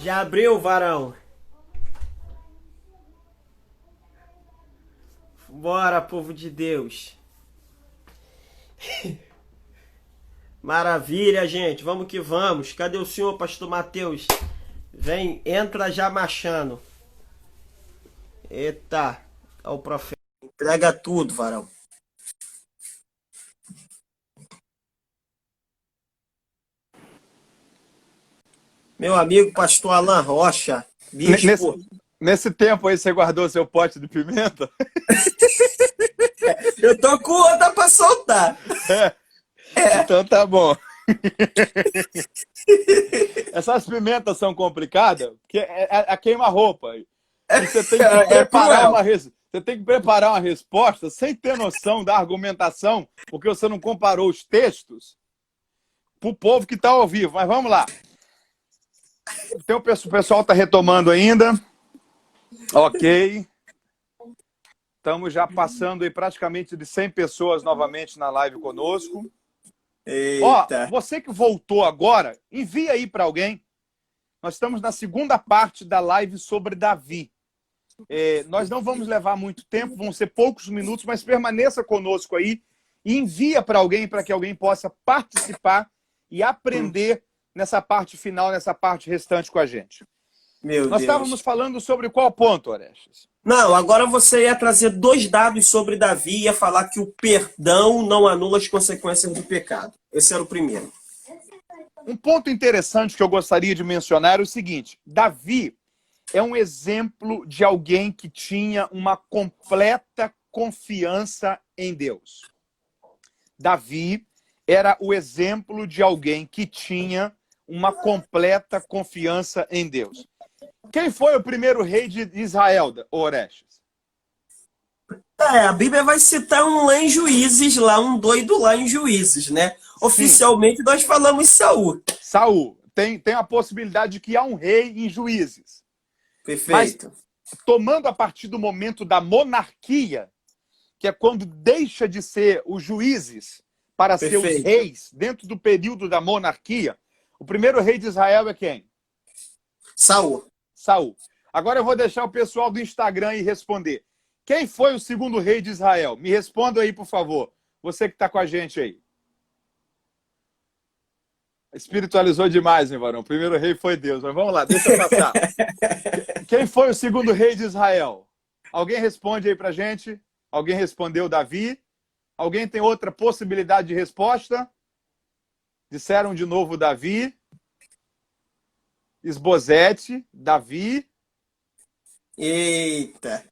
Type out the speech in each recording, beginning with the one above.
Já abriu, varão? Bora, povo de Deus. Maravilha, gente. Vamos que vamos. Cadê o senhor, pastor Mateus? Vem, entra já marchando. Eita, é o profeta. Entrega tudo, varão. Meu amigo, pastor Alan Rocha, Nesse, bispo. nesse tempo aí, você guardou seu pote de pimenta? Eu tô com outra pra soltar. Então tá bom. Essas pimentas são complicadas, porque é queima-roupa. E você tem que É preparar cruel. você tem que preparar uma resposta sem ter noção da argumentação, porque você não comparou os textos para o povo que está ao vivo. Mas vamos lá. Então, o pessoal está retomando ainda. Ok. Estamos já passando aí praticamente de 100 pessoas novamente na live conosco. Ó, Eita. você que voltou agora, envia aí para alguém. Nós estamos na segunda parte da live sobre Davi. Nós não vamos levar muito tempo, vão ser poucos minutos, mas permaneça conosco aí e envia para alguém, para que alguém possa participar e aprender nessa parte final, nessa parte restante com a gente. Meu Nós estávamos Deus. falando sobre qual ponto, Orestes? Não, agora você ia trazer dois dados sobre Davi e ia falar que o perdão não anula as consequências do pecado. Esse era o primeiro. Um ponto interessante que eu gostaria de mencionar é o seguinte: Davi é um exemplo de alguém que tinha uma completa confiança em Deus. Davi era o exemplo de alguém que tinha uma completa confiança em Deus. Quem foi o primeiro rei de Israel, Orestes? A Bíblia vai citar um lá em Juízes, lá, um doido lá em Juízes, né? Sim, Oficialmente nós falamos Saul. Saul. Tem a possibilidade de que há um rei em Juízes. Mas, Perfeito. tomando a partir do momento da monarquia, que é quando deixa de ser os juízes para ser os Perfeito. reis, dentro do período da monarquia, o primeiro rei de Israel é quem? Saul. Saul. Agora eu vou deixar o pessoal do Instagram aí responder. Quem foi o segundo rei de Israel? Me responda aí, por favor. Você que está com a gente aí. Espiritualizou demais, hein, varão? O primeiro rei foi Deus, mas vamos lá, deixa eu passar. Quem foi o segundo rei de Israel? Alguém responde aí pra gente? Alguém respondeu Davi? Alguém tem outra possibilidade de resposta? Disseram de novo Davi. Esbozete, Davi. Eita.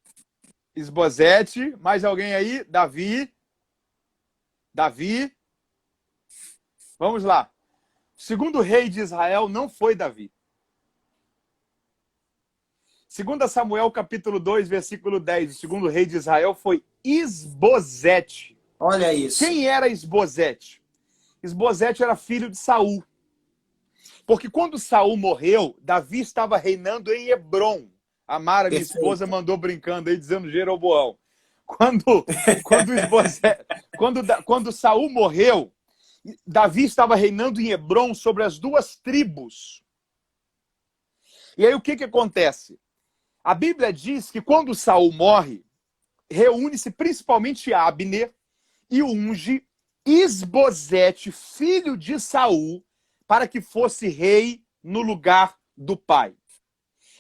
Esbozete. Mais alguém aí? Davi. Davi. Vamos lá. O segundo rei de Israel não foi Davi. 2 Samuel, capítulo 2, versículo 10. O segundo rei de Israel foi Isbozete. Olha isso. Quem era Isbozete? Isbozete era filho de Saul. Porque quando Saul morreu, Davi estava reinando em Hebrom. A Mara, minha esposa, Perfeito. mandou brincando aí, dizendo Jeroboão. Quando Saul morreu, Davi estava reinando em Hebrom sobre as duas tribos. E aí o que acontece? A Bíblia diz que quando Saul morre, reúne-se principalmente Abner e unge Isbozete, filho de Saul, para que fosse rei no lugar do pai.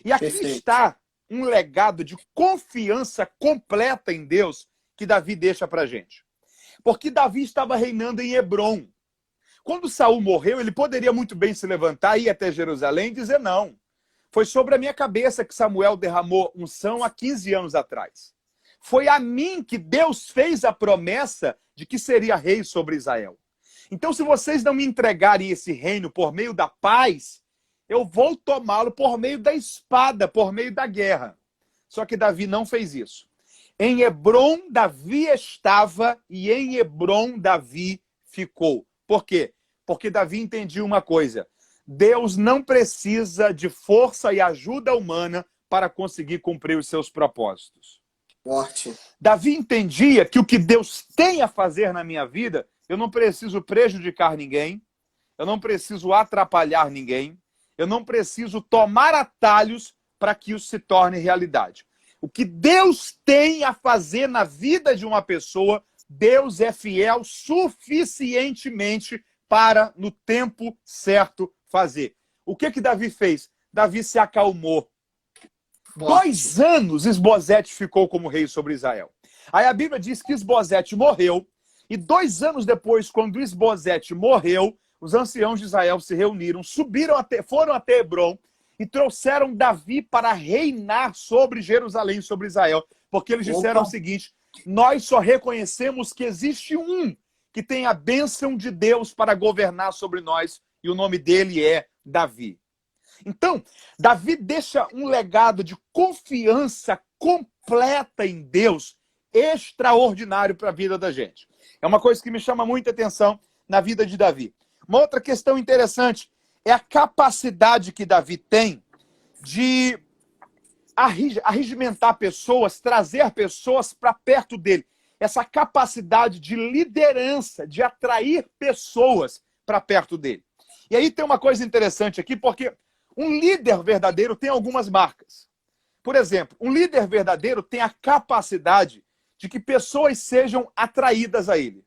E aqui Perfeito. está um legado de confiança completa em Deus que Davi deixa para a gente. Porque Davi estava reinando em Hebrom. Quando Saul morreu, ele poderia muito bem se levantar e ir até Jerusalém e dizer não. Foi sobre a minha cabeça que Samuel derramou unção há 15 anos atrás. Foi a mim que Deus fez a promessa de que seria rei sobre Israel. Então, se vocês não me entregarem esse reino por meio da paz, eu vou tomá-lo por meio da espada, por meio da guerra. Só que Davi não fez isso. Em Hebrom, Davi estava e em Hebrom, Davi ficou. Por quê? Porque Davi entendia uma coisa. Deus não precisa de força e ajuda humana para conseguir cumprir os seus propósitos. Forte. Davi entendia que o que Deus tem a fazer na minha vida, eu não preciso prejudicar ninguém, eu não preciso atrapalhar ninguém, Eu não preciso tomar atalhos para que isso se torne realidade. O que Deus tem a fazer na vida de uma pessoa, Deus é fiel suficientemente para, no tempo certo, fazer. O que Davi fez? Davi se acalmou. Forte. 2 anos Isbosete ficou como rei sobre Israel. Aí a Bíblia diz que Isbosete morreu, e 2 anos depois, quando Isbosete morreu, os anciãos de Israel se reuniram, foram até Hebrom e trouxeram Davi para reinar sobre Jerusalém, sobre Israel. Porque eles disseram o seguinte: nós só reconhecemos que existe um que tem a bênção de Deus para governar sobre nós, e o nome dele é Davi. Então, Davi deixa um legado de confiança completa em Deus, extraordinário para a vida da gente. É uma coisa que me chama muita atenção na vida de Davi. Uma outra questão interessante é a capacidade que Davi tem de arregimentar pessoas, trazer pessoas para perto dele. Essa capacidade de liderança, de atrair pessoas para perto dele. E aí tem uma coisa interessante aqui, porque um líder verdadeiro tem algumas marcas. Por exemplo, um líder verdadeiro tem a capacidade de que pessoas sejam atraídas a ele.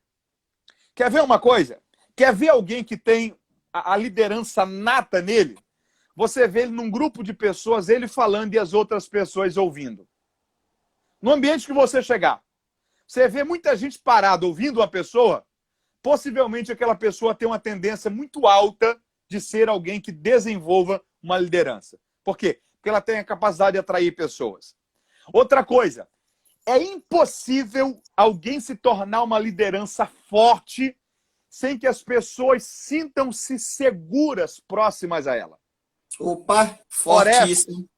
Quer ver uma coisa? Quer ver alguém que tem a liderança nata nele? Você vê ele num grupo de pessoas, ele falando e as outras pessoas ouvindo. No ambiente que você chegar, você vê muita gente parada ouvindo uma pessoa, possivelmente aquela pessoa tem uma tendência muito alta de ser alguém que desenvolva uma liderança. Por quê? Porque ela tem a capacidade de atrair pessoas. Outra coisa, é impossível alguém se tornar uma liderança forte sem que as pessoas sintam-se seguras próximas a ela. Opa, fortíssimo.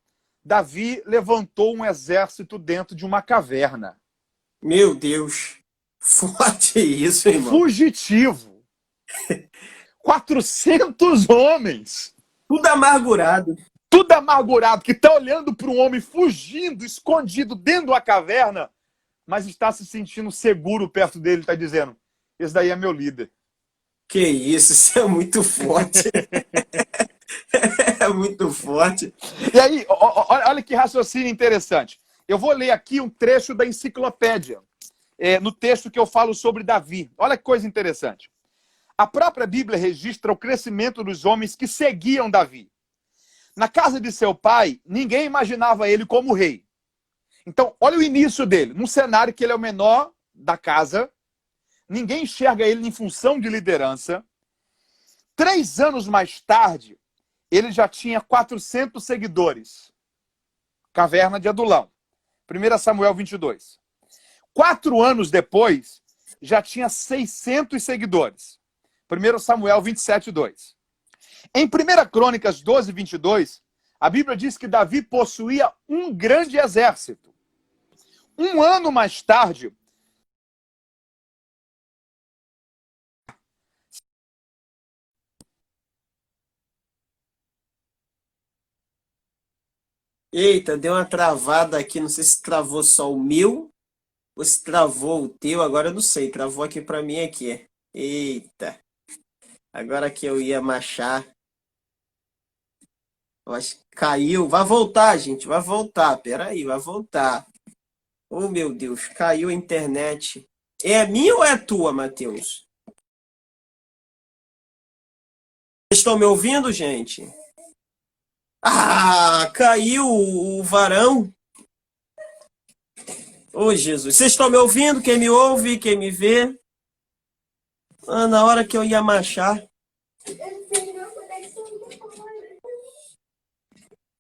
Davi levantou um exército dentro de uma caverna. Meu Deus. Forte isso, irmão. Fugitivo. 400 homens. Tudo amargurado. Tudo amargurado, que está olhando para um homem fugindo, escondido dentro de uma caverna, mas está se sentindo seguro perto dele, está dizendo: esse daí é meu líder. Que isso é muito forte. É muito forte. E aí, olha que raciocínio interessante. Eu vou ler aqui um trecho da enciclopédia, no texto que eu falo sobre Davi. Olha que coisa interessante. A própria Bíblia registra o crescimento dos homens que seguiam Davi. Na casa de seu pai, ninguém imaginava ele como rei. Então, olha o início dele. Num cenário que ele é o menor da casa, ninguém enxerga ele em função de liderança. 3 anos mais tarde, ele já tinha 400 seguidores. Caverna de Adulão. 1 Samuel 22. 4 anos depois, já tinha 600 seguidores. 1 Samuel 27, 2. Em 1 Crônicas 12, 22, a Bíblia diz que Davi possuía um grande exército. 1 ano mais tarde, Eita, deu uma travada aqui. Não sei se travou só o meu ou se travou o teu. Agora eu não sei. Travou aqui pra mim aqui. Eita. Agora que eu ia machar. Eu acho que caiu. Vai voltar, gente. Vai voltar. Pera aí, vai voltar. Oh, meu Deus. Caiu a internet. É minha ou é tua, Matheus? Vocês estão me ouvindo, gente? Ah, caiu o varão. Ô, Jesus. Vocês estão me ouvindo? Quem me ouve, quem me vê? Ah, na hora que eu ia machar.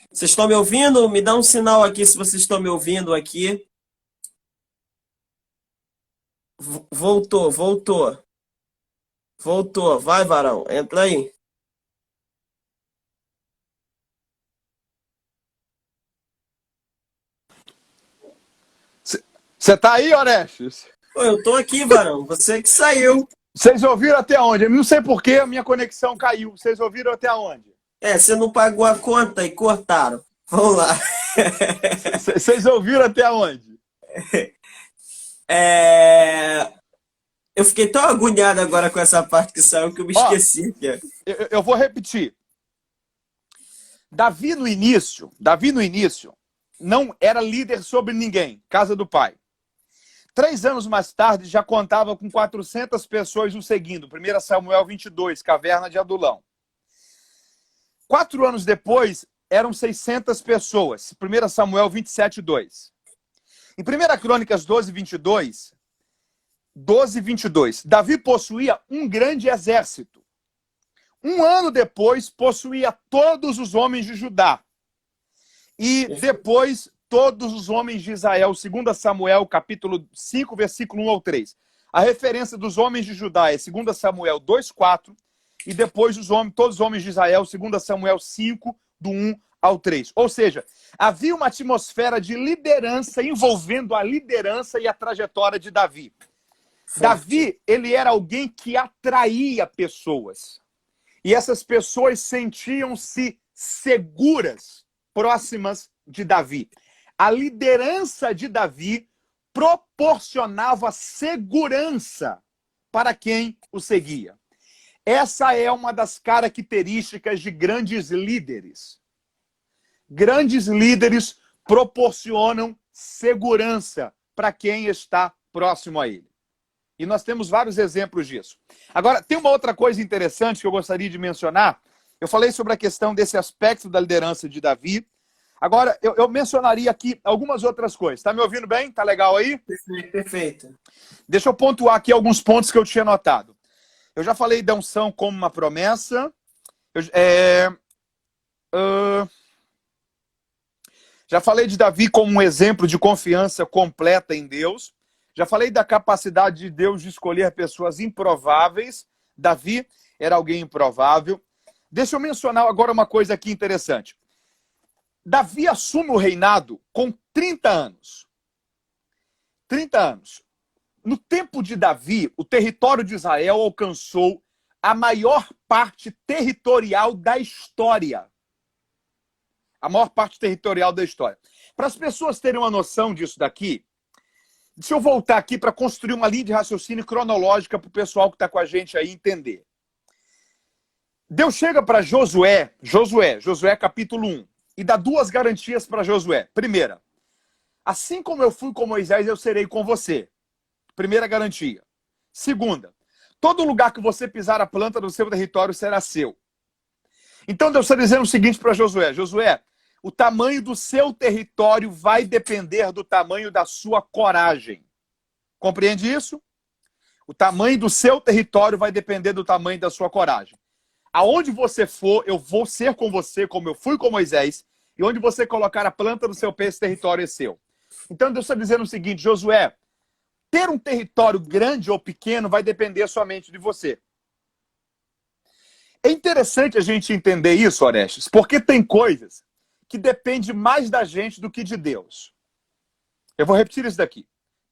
Vocês estão me ouvindo? Me dá um sinal aqui se vocês estão me ouvindo aqui. Voltou, voltou. Voltou. Vai, varão. Entra aí. você tá aí, Orestes? Pô, eu tô aqui, varão. Você que saiu. Vocês ouviram até onde? Eu não sei por que a minha conexão caiu. Vocês ouviram até onde? Você não pagou a conta e cortaram. Vamos lá. Vocês ouviram até onde? Eu fiquei tão agoniado agora com essa parte que saiu que eu me esqueci. Eu vou repetir. Davi no início, não era líder sobre ninguém, casa do pai. 3 anos mais tarde, já contava com 400 pessoas o seguindo. 1 Samuel 22, caverna de Adulão. 4 anos depois, eram 600 pessoas. 1 Samuel 27, 2. Em 1 Crônicas 12, 22, Davi possuía um grande exército. 1 ano depois, possuía todos os homens de Judá. E depois, todos os homens de Israel. 2 Samuel, capítulo 5, versículo 1 ao 3. A referência dos homens de Judá é 2 Samuel 2, 4. E depois, todos os homens de Israel, 2 Samuel 5, do 1 ao 3. Ou seja, havia uma atmosfera de liderança envolvendo a liderança e a trajetória de Davi. Davi, ele era alguém que atraía pessoas. E essas pessoas sentiam-se seguras, próximas de Davi. A liderança de Davi proporcionava segurança para quem o seguia. Essa é uma das características de grandes líderes. Grandes líderes proporcionam segurança para quem está próximo a ele. E nós temos vários exemplos disso. Agora, tem uma outra coisa interessante que eu gostaria de mencionar. Eu falei sobre a questão desse aspecto da liderança de Davi. Agora, eu mencionaria aqui algumas outras coisas. Está me ouvindo bem? Está legal aí? Perfeito, perfeito. Deixa eu pontuar aqui alguns pontos que eu tinha notado. Eu já falei da unção como uma promessa. Já falei de Davi como um exemplo de confiança completa em Deus. Já falei da capacidade de Deus de escolher pessoas improváveis. Davi era alguém improvável. Deixa eu mencionar agora uma coisa aqui interessante. Davi assume o reinado com 30 anos. 30 anos. No tempo de Davi, o território de Israel alcançou a maior parte territorial da história. A maior parte territorial da história. Para as pessoas terem uma noção disso daqui, deixa eu voltar aqui para construir uma linha de raciocínio cronológica para o pessoal que está com a gente aí entender. Deus chega para Josué capítulo 1, e dá 2 garantias para Josué. Primeira, assim como eu fui com Moisés, eu serei com você. Primeira garantia. Segunda, todo lugar que você pisar a planta do seu território será seu. Então Deus está dizendo o seguinte para Josué. Josué, o tamanho do seu território vai depender do tamanho da sua coragem. Compreende isso? O tamanho do seu território vai depender do tamanho da sua coragem. Aonde você for, eu vou ser com você, como eu fui com Moisés, e onde você colocar a planta do seu pé, esse território é seu. Então Deus está dizendo o seguinte, Josué, ter um território grande ou pequeno vai depender somente de você. É interessante a gente entender isso, Orestes, porque tem coisas que dependem mais da gente do que de Deus. Eu vou repetir isso daqui.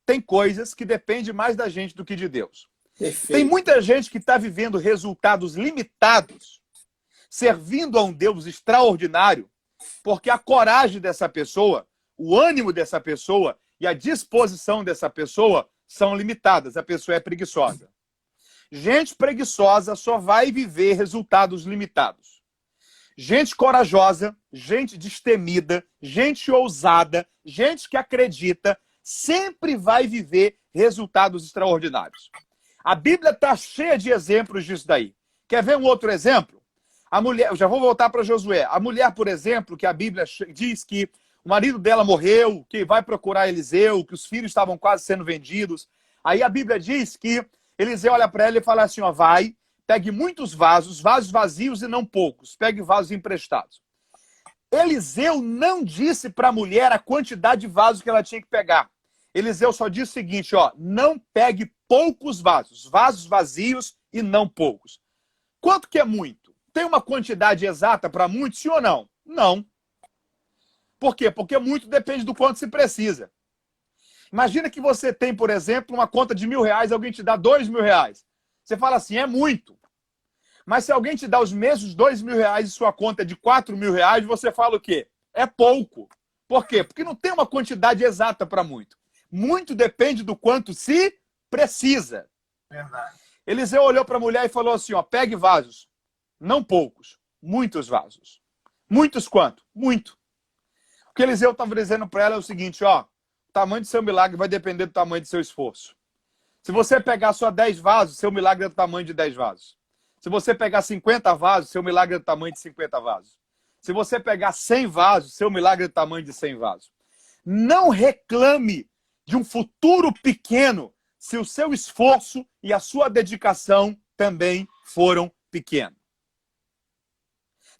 Tem coisas que dependem mais da gente do que de Deus. Perfeito. Tem muita gente que está vivendo resultados limitados, servindo a um Deus extraordinário, porque a coragem dessa pessoa, o ânimo dessa pessoa e a disposição dessa pessoa são limitadas. A pessoa é preguiçosa. Gente preguiçosa só vai viver resultados limitados. Gente corajosa, gente destemida, gente ousada, gente que acredita, sempre vai viver resultados extraordinários. A Bíblia está cheia de exemplos disso daí. Quer ver um outro exemplo? A mulher, já vou voltar para Josué. A mulher, por exemplo, que a Bíblia diz que o marido dela morreu, que vai procurar Eliseu, que os filhos estavam quase sendo vendidos. Aí a Bíblia diz que Eliseu olha para ela e fala assim, ó, vai, pegue muitos vasos vazios e não poucos. Pegue vasos emprestados. Eliseu não disse para a mulher a quantidade de vasos que ela tinha que pegar. Eliseu só disse o seguinte, ó, não pegue poucos vasos vazios e não poucos. Quanto que é muito? Tem uma quantidade exata para muito, sim ou não? Não. Por quê? Porque muito depende do quanto se precisa. Imagina que você tem, por exemplo, uma conta de R$1.000, alguém te dá R$2.000. Você fala assim, é muito. Mas se alguém te dá os mesmos R$2.000 e sua conta é de R$4.000, você fala o quê? É pouco. Por quê? Porque não tem uma quantidade exata para muito. Muito depende do quanto se precisa. Verdade. Eliseu olhou para a mulher e falou assim, ó, pegue vasos. Não poucos, muitos vasos. Muitos quanto? Muito. O que Eliseu estava dizendo para ela é o seguinte, ó, o tamanho do seu milagre vai depender do tamanho do seu esforço. Se você pegar só 10 vasos, seu milagre é do tamanho de 10 vasos. Se você pegar 50 vasos, seu milagre é do tamanho de 50 vasos. Se você pegar 100 vasos, seu milagre é do tamanho de 100 vasos. Não reclame de um futuro pequeno se o seu esforço e a sua dedicação também foram pequenos.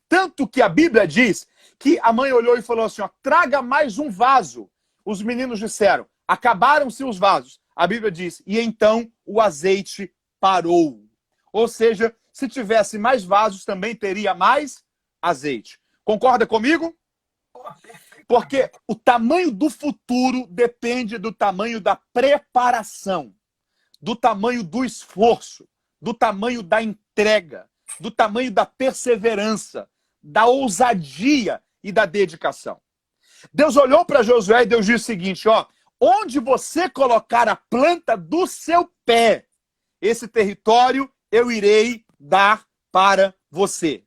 Tanto que a Bíblia diz que a mãe olhou e falou assim, ó, traga mais um vaso. Os meninos disseram, acabaram-se os vasos. A Bíblia diz, e então o azeite parou. Ou seja, se tivesse mais vasos, também teria mais azeite. Concorda comigo? Porque o tamanho do futuro depende do tamanho da preparação, do tamanho do esforço, do tamanho da entrega, do tamanho da perseverança, da ousadia e da dedicação. Deus olhou para Josué e Deus disse o seguinte, ó, onde você colocar a planta do seu pé, esse território eu irei dar para você.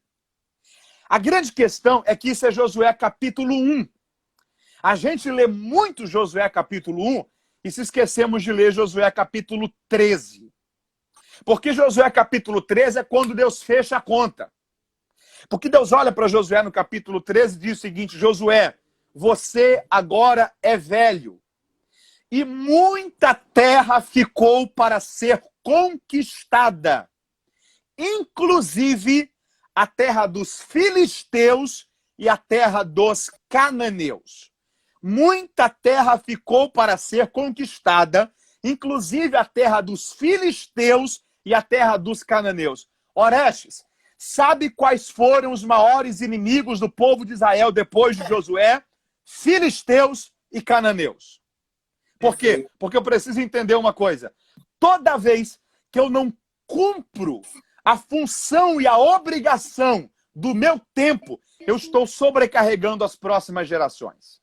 A grande questão é que isso é Josué capítulo 1. A gente lê muito Josué capítulo 1 e se esquecemos de ler Josué capítulo 13. Porque Josué capítulo 13 é quando Deus fecha a conta. Porque Deus olha para Josué no capítulo 13 e diz o seguinte, Josué, você agora é velho e muita terra ficou para ser conquistada, inclusive a terra dos filisteus e a terra dos cananeus. Muita terra ficou para ser conquistada, inclusive a terra dos filisteus e a terra dos cananeus. Orestes, sabe quais foram os maiores inimigos do povo de Israel depois de Josué? Filisteus e cananeus. Por quê? Porque eu preciso entender uma coisa. Toda vez que eu não cumpro a função e a obrigação do meu tempo, eu estou sobrecarregando as próximas gerações.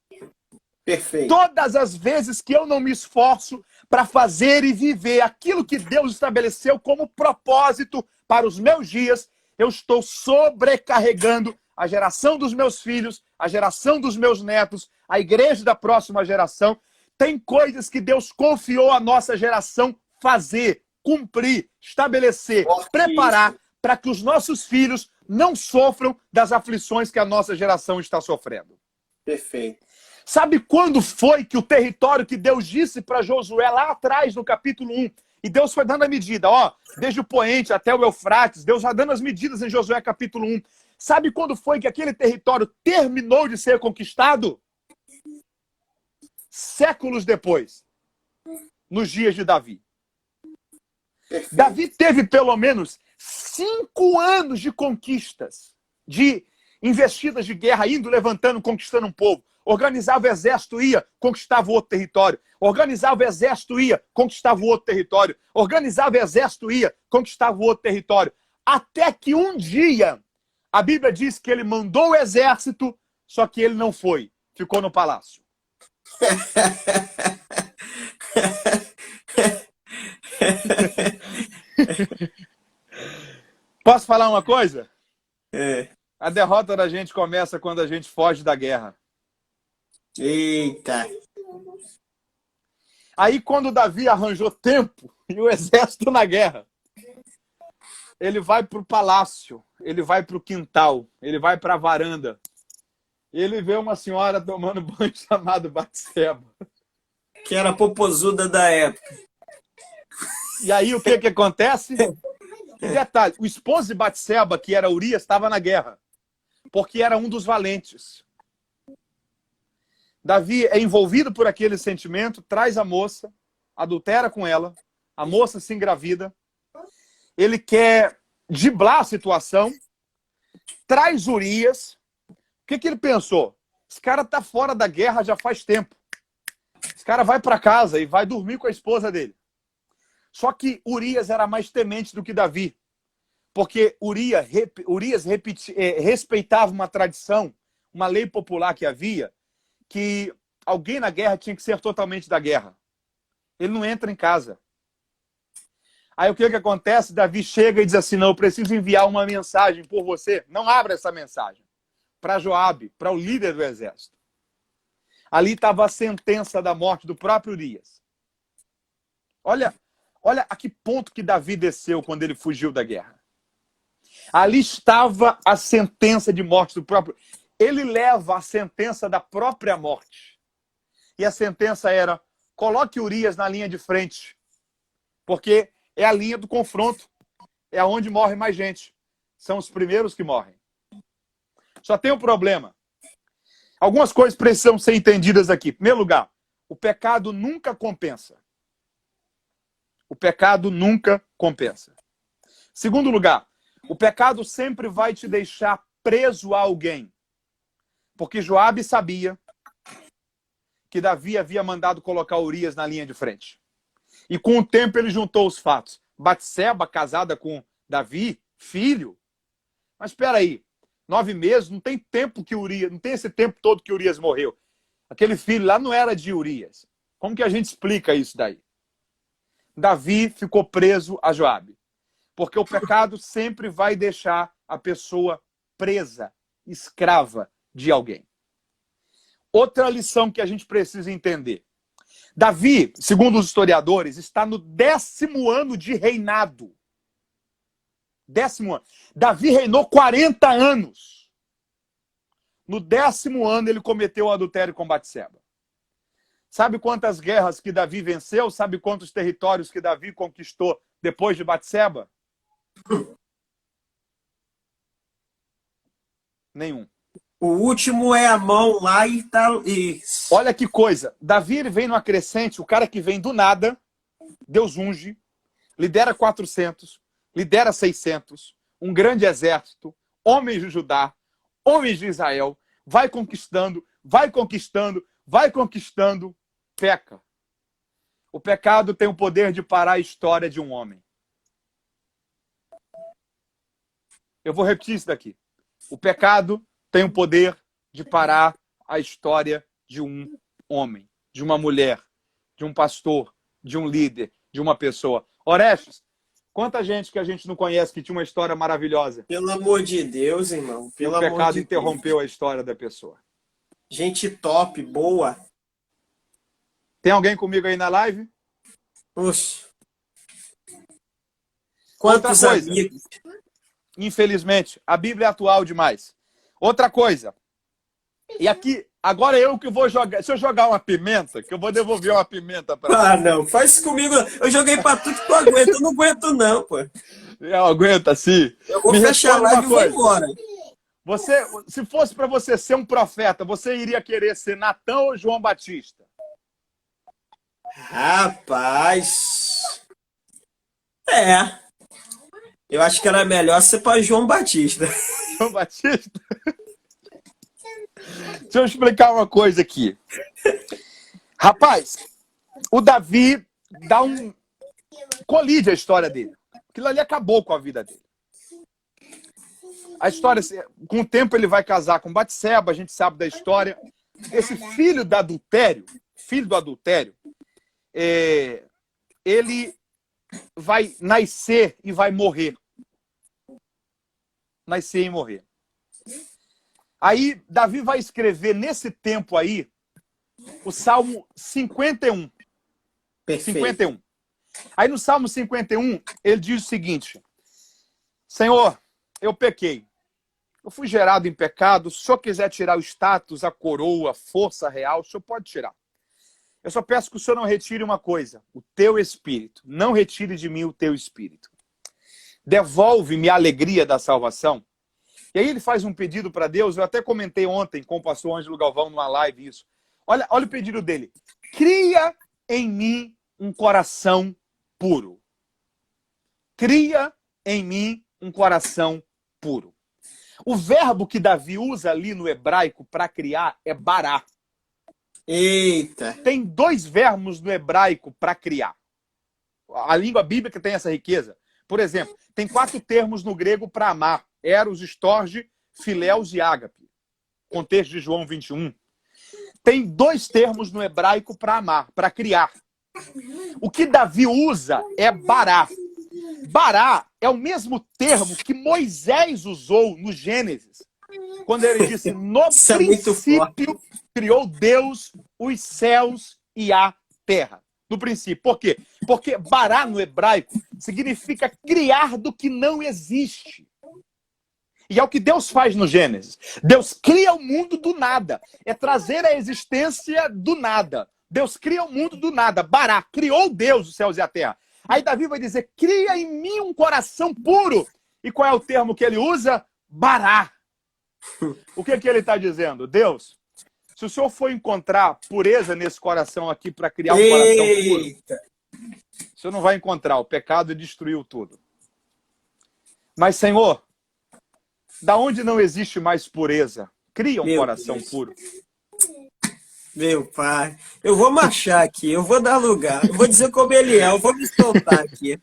Perfeito. Todas as vezes que eu não me esforço para fazer e viver aquilo que Deus estabeleceu como propósito para os meus dias, eu estou sobrecarregando a geração dos meus filhos, a geração dos meus netos, a igreja da próxima geração. Tem coisas que Deus confiou à nossa geração fazer, cumprir, estabelecer, preparar para que os nossos filhos não sofram das aflições que a nossa geração está sofrendo. Perfeito. Sabe quando foi que o território que Deus disse para Josué lá atrás, no capítulo 1, e Deus foi dando a medida, ó, desde o Poente até o Eufrates, Deus vai dando as medidas em Josué capítulo 1. Sabe quando foi que aquele território terminou de ser conquistado? Séculos depois, nos dias de Davi. Perfeito. Davi teve pelo menos 5 anos de conquistas, de investidas de guerra, indo, levantando, conquistando um povo. Organizava o exército, ia, conquistava o outro território. Organizava o exército, ia, conquistava o outro território. Organizava o exército, ia, conquistava o outro território. Até que um dia, a Bíblia diz que ele mandou o exército, só que ele não foi. Ficou no palácio. Posso falar uma coisa? A derrota da gente começa quando a gente foge da guerra. Eita. Aí quando Davi arranjou tempo e o exército na guerra, ele vai para o palácio, ele vai para o quintal, ele vai para a varanda. Ele vê uma senhora tomando banho chamado Batseba. Que era a popozuda da época. E aí o que acontece? E detalhe, o esposo de Batseba, que era Urias, estava na guerra, porque era um dos valentes. Davi é envolvido por aquele sentimento, traz a moça, adultera com ela, a moça se engravida, ele quer driblar a situação, traz Urias. O que ele pensou? Esse cara tá fora da guerra já faz tempo. Esse cara vai para casa e vai dormir com a esposa dele. Só que Urias era mais temente do que Davi, porque Urias respeitava uma tradição, uma lei popular que havia, que alguém na guerra tinha que ser totalmente da guerra. Ele não entra em casa. Aí o que acontece? Davi chega e diz assim, não, eu preciso enviar uma mensagem por você. Não abra essa mensagem. para Joabe, para o líder do exército. Ali estava a sentença da morte do próprio Urias. Olha a que ponto que Davi desceu quando ele fugiu da guerra. Ali estava a sentença de morte do próprio... Ele leva a sentença da própria morte. E a sentença era: coloque Urias na linha de frente, porque é a linha do confronto. É onde morre mais gente. São os primeiros que morrem. Só tem um problema. Algumas coisas precisam ser entendidas aqui. Em primeiro lugar, o pecado nunca compensa. O pecado nunca compensa. Segundo lugar, o pecado sempre vai te deixar preso a alguém. Porque Joabe sabia que Davi havia mandado colocar Urias na linha de frente. E com o tempo ele juntou os fatos. Batseba, casada com Davi, filho. Mas espera aí, 9 meses, não tem tempo que Urias, não tem esse tempo todo que Urias morreu. Aquele filho lá não era de Urias. Como que a gente explica isso daí? Davi ficou preso a Joabe. Porque o pecado sempre vai deixar a pessoa presa, escrava de alguém. Outra lição que a gente precisa entender. Davi, segundo os historiadores, está no 10º ano de reinado. 10º ano. Davi reinou 40 anos. No 10º ano ele cometeu o adultério com Batseba. Sabe quantas guerras que Davi venceu? Sabe quantos territórios que Davi conquistou depois de Batseba? Nenhum. O último é a mão lá e tá... Olha que coisa. Davi ele vem numa crescente, o cara que vem do nada, Deus unge, lidera 400, lidera 600, um grande exército, homens de Judá, homens de Israel, vai conquistando, vai conquistando, vai conquistando, peca. O pecado tem o poder de parar a história de um homem. Eu vou repetir isso daqui. O pecado tem o poder de parar a história de um homem, de uma mulher, de um pastor, de um líder, de uma pessoa. Orestes, quanta gente que a gente não conhece que tinha uma história maravilhosa. Pelo amor de Deus, irmão. Pelo o amor pecado de interrompeu Deus. a história da pessoa. Gente top, boa. Tem alguém comigo aí na live? Oxe. Outra Quantos coisa. amigos? Infelizmente, a Bíblia é atual demais. Outra coisa. E aqui, agora eu que vou jogar. Se eu jogar uma pimenta, que eu vou devolver uma pimenta para Ah, não. Faz isso comigo. Eu joguei pra tudo que tu aguenta. Eu não aguento, não, pô. Eu aguento assim. Eu vou Me fechar a responde live e uma vou coisa. embora. Você, se fosse para você ser um profeta, você iria querer ser Natã ou João Batista? Rapaz. É. Eu acho que era melhor ser pra João Batista. João Batista? Deixa eu explicar uma coisa aqui. Rapaz, o Davi dá um... colide a história dele. Aquilo ali acabou com a vida dele. A história, com o tempo ele vai casar com Batseba, a gente sabe da história. Esse filho do adultério, ele vai nascer e vai morrer. Nascer e morrer. Aí, Davi vai escrever nesse tempo aí, o Salmo 51. Perfeito. 51. Aí no Salmo 51, ele diz o seguinte: Senhor, eu pequei. Eu fui gerado em pecado. Se o Senhor quiser tirar o status, a coroa, a força real, o Senhor pode tirar. Eu só peço que o Senhor não retire uma coisa: o teu espírito. Não retire de mim o teu espírito. Devolve-me a alegria da salvação. E aí ele faz um pedido para Deus. Eu até comentei ontem com o pastor Ângelo Galvão numa live isso. Olha o pedido dele. Cria em mim um coração puro. Cria em mim um coração puro. O verbo que Davi usa ali no hebraico para criar é bará. Eita. Tem 2 verbos no hebraico para criar. A língua bíblica tem essa riqueza. Por exemplo, tem 4 termos no grego para amar. Eros, estorge, filéus e ágape. Contexto de João 21. Tem 2 termos no hebraico para amar, para criar. O que Davi usa é bará. Bará é o mesmo termo que Moisés usou no Gênesis Quando ele disse, no Isso é muito forte. princípio, criou Deus os céus e a terra. No princípio. Por quê? Porque bará no hebraico significa criar do que não existe. E é o que Deus faz no Gênesis. Deus cria o mundo do nada. É trazer a existência do nada. Deus cria o mundo do nada. Bará, criou Deus os céus e a terra. Aí Davi vai dizer, cria em mim um coração puro. E qual é o termo que ele usa? Bará. O que ele está dizendo? Deus, se o Senhor for encontrar pureza nesse coração aqui para criar um coração puro, o Senhor não vai encontrar. O pecado destruiu tudo. Mas, Senhor, da onde não existe mais pureza, cria um coração puro. Meu pai, eu vou marchar aqui, eu vou dar lugar, eu vou dizer como ele é, eu vou me soltar aqui.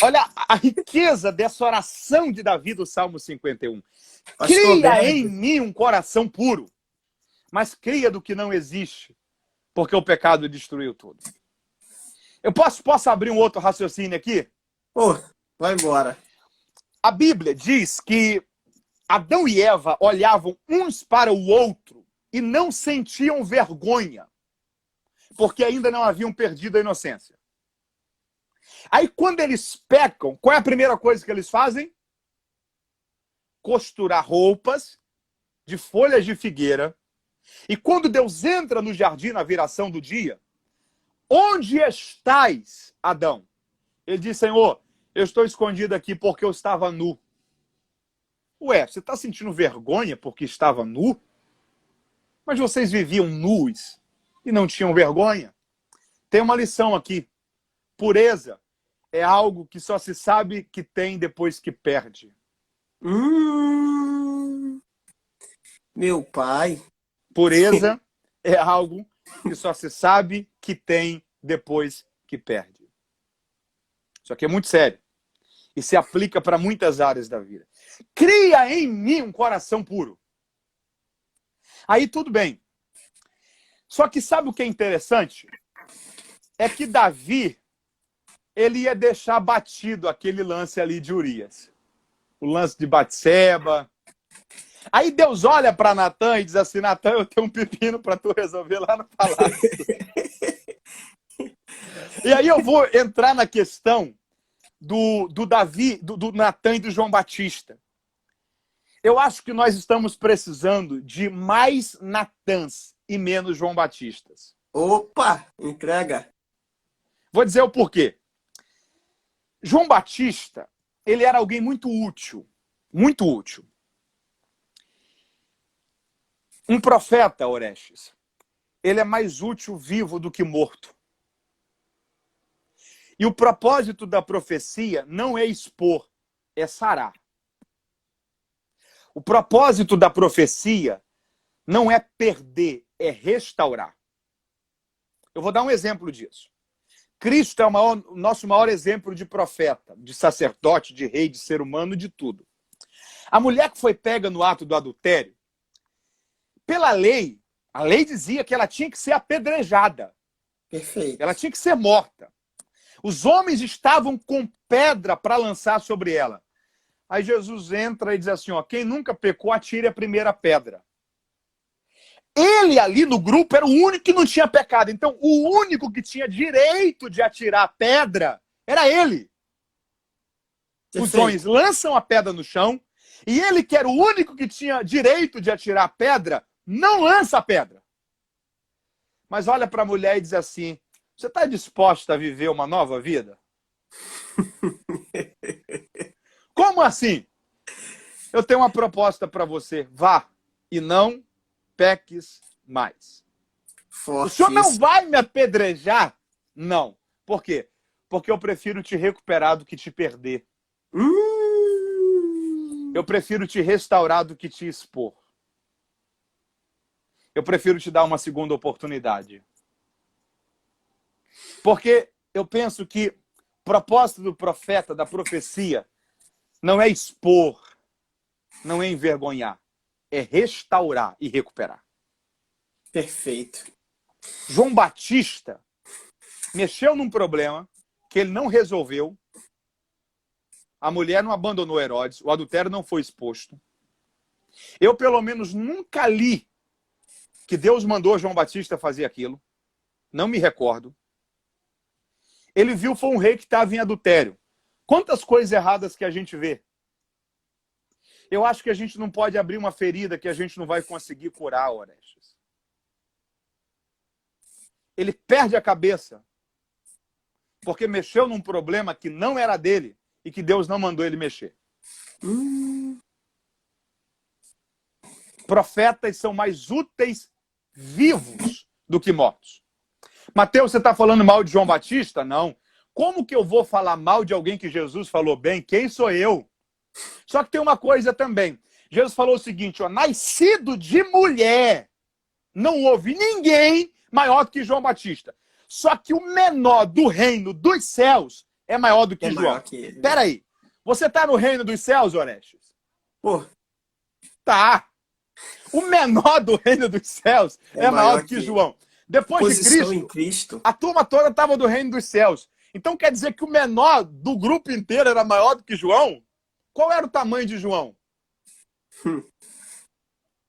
Olha a riqueza dessa oração de Davi do Salmo 51. Pastor Cria Berg. em mim um coração puro, mas cria do que não existe, porque o pecado destruiu tudo. Eu posso abrir um outro raciocínio aqui? Pô, vai embora. A Bíblia diz que Adão e Eva olhavam uns para o outro e não sentiam vergonha, porque ainda não haviam perdido a inocência. Aí, quando eles pecam, qual é a primeira coisa que eles fazem? Costurar roupas de folhas de figueira. E quando Deus entra no jardim na viração do dia, onde estás, Adão? Ele diz, Senhor, eu estou escondido aqui porque eu estava nu. Ué, você está sentindo vergonha porque estava nu? Mas vocês viviam nus e não tinham vergonha? Tem uma lição aqui. Pureza é algo que só se sabe que tem depois que perde. Meu pai. Pureza é algo que só se sabe que tem depois que perde. Isso aqui é muito sério. E se aplica para muitas áreas da vida. Cria em mim um coração puro. Aí tudo bem. Só que sabe o que é interessante? É que Davi, ele ia deixar batido aquele lance ali de Urias. O lance de Batseba. Aí Deus olha para Natan e diz assim, Natan, eu tenho um pepino para tu resolver lá no palácio. E aí eu vou entrar na questão do Davi, do Natan e do João Batista. Eu acho que nós estamos precisando de mais Natãs e menos João Batistas. Opa, entrega. Vou dizer o porquê. João Batista, ele era alguém muito útil. Muito útil. Um profeta, Orestes, ele é mais útil vivo do que morto. E o propósito da profecia não é expor, é sarar. O propósito da profecia não é perder, é restaurar. Eu vou dar um exemplo disso. Cristo é o nosso maior exemplo de profeta, de sacerdote, de rei, de ser humano, de tudo. A mulher que foi pega no ato do adultério, pela lei, a lei dizia que ela tinha que ser apedrejada. Perfeito. Ela tinha que ser morta. Os homens estavam com pedra para lançar sobre ela. Aí Jesus entra e diz assim, ó, quem nunca pecou, atire a primeira pedra. Ele ali no grupo era o único que não tinha pecado. Então, o único que tinha direito de atirar a pedra era ele. Os homens lançam a pedra no chão e ele, que era o único que tinha direito de atirar a pedra, não lança a pedra. Mas olha para a mulher e diz assim, você está disposta a viver uma nova vida? Como assim? Eu tenho uma proposta para você. Vá e não peques mais. O senhor não vai me apedrejar? Não. Por quê? Porque eu prefiro te recuperar do que te perder. Eu prefiro te restaurar do que te expor. Eu prefiro te dar uma segunda oportunidade. Porque eu penso que o propósito do profeta, da profecia, não é expor, não é envergonhar, é restaurar e recuperar. Perfeito. João Batista mexeu num problema que ele não resolveu. A mulher não abandonou Herodes, o adultério não foi exposto. Eu, pelo menos, nunca li que Deus mandou João Batista fazer aquilo. Não me recordo. Ele viu foi um rei que estava em adultério. Quantas coisas erradas que a gente vê. Eu acho que a gente não pode abrir uma ferida que a gente não vai conseguir curar, Orestes. Ele perde a cabeça porque mexeu num problema que não era dele e que Deus não mandou ele mexer. Profetas são mais úteis vivos do que mortos. Mateus, você está falando mal de João Batista? Não. Como que eu vou falar mal de alguém que Jesus falou bem? Quem sou eu? Só que tem uma coisa também. Jesus falou o seguinte, ó, nascido de mulher, não houve ninguém maior do que João Batista. Só que o menor do reino dos céus é maior do que É João. maior que ele. Peraí, você está no reino dos céus, Orestes? Pô, Tá. O menor do reino dos céus é maior do que ele. João. Depois de Posição em Cristo, Cristo. a turma toda estava do reino dos céus. Então quer dizer que o menor do grupo inteiro era maior do que João? Qual era o tamanho de João?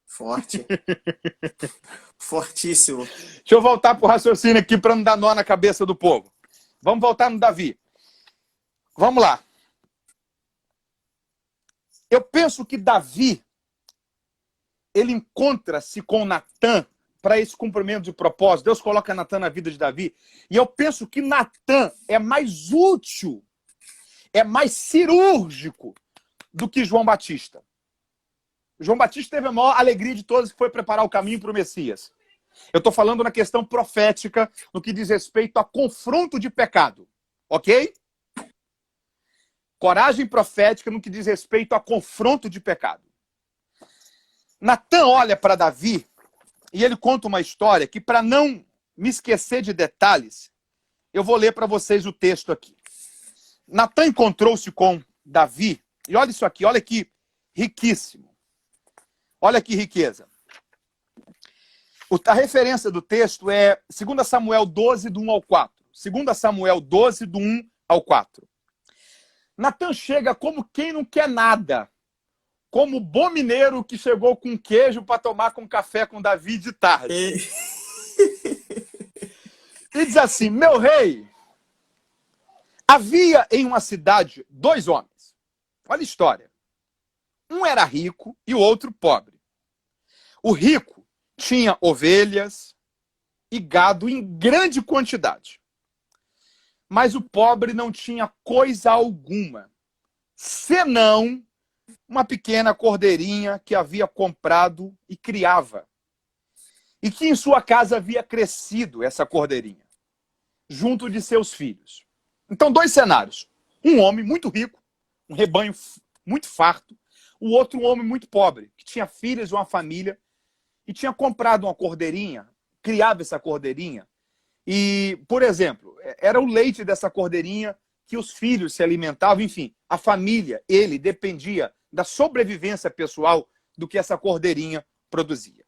Forte. Fortíssimo. Deixa eu voltar para o raciocínio aqui para não dar nó na cabeça do povo. Vamos voltar no Davi. Vamos lá. Eu penso que Davi, ele encontra-se com Natã para esse cumprimento de propósito. Deus coloca Natã na vida de Davi. E eu penso que Natã é mais útil, é mais cirúrgico do que João Batista. João Batista teve a maior alegria de todas, que foi preparar o caminho para o Messias. Eu estou falando na questão profética, no que diz respeito a confronto de pecado. Ok? Coragem profética no que diz respeito a confronto de pecado. Natã olha para Davi e ele conta uma história que, para não me esquecer de detalhes, eu vou ler para vocês o texto aqui. Natã encontrou-se com Davi, e olha isso aqui, olha que riquíssimo. Olha que riqueza. A referência do texto é 2 Samuel 12, do 1 ao 4. 2 Samuel 12, do 1 ao 4. Natã chega como quem não quer nada. Como bom mineiro que chegou com queijo para tomar com café com Davi de tarde. E diz assim, meu rei, havia em uma cidade 2 homens. Olha a história. Um era rico e o outro pobre. O rico tinha ovelhas e gado em grande quantidade. Mas o pobre não tinha coisa alguma, senão uma pequena cordeirinha que havia comprado e criava. E que em sua casa havia crescido essa cordeirinha, junto de seus filhos. Então, 2 cenários. Um homem muito rico, um rebanho muito farto. O outro, um homem muito pobre, que tinha filhos, uma família, e tinha comprado uma cordeirinha, criava essa cordeirinha. E, por exemplo, era o leite dessa cordeirinha que os filhos se alimentavam. Enfim, a família, ele dependia da sobrevivência pessoal do que essa cordeirinha produzia.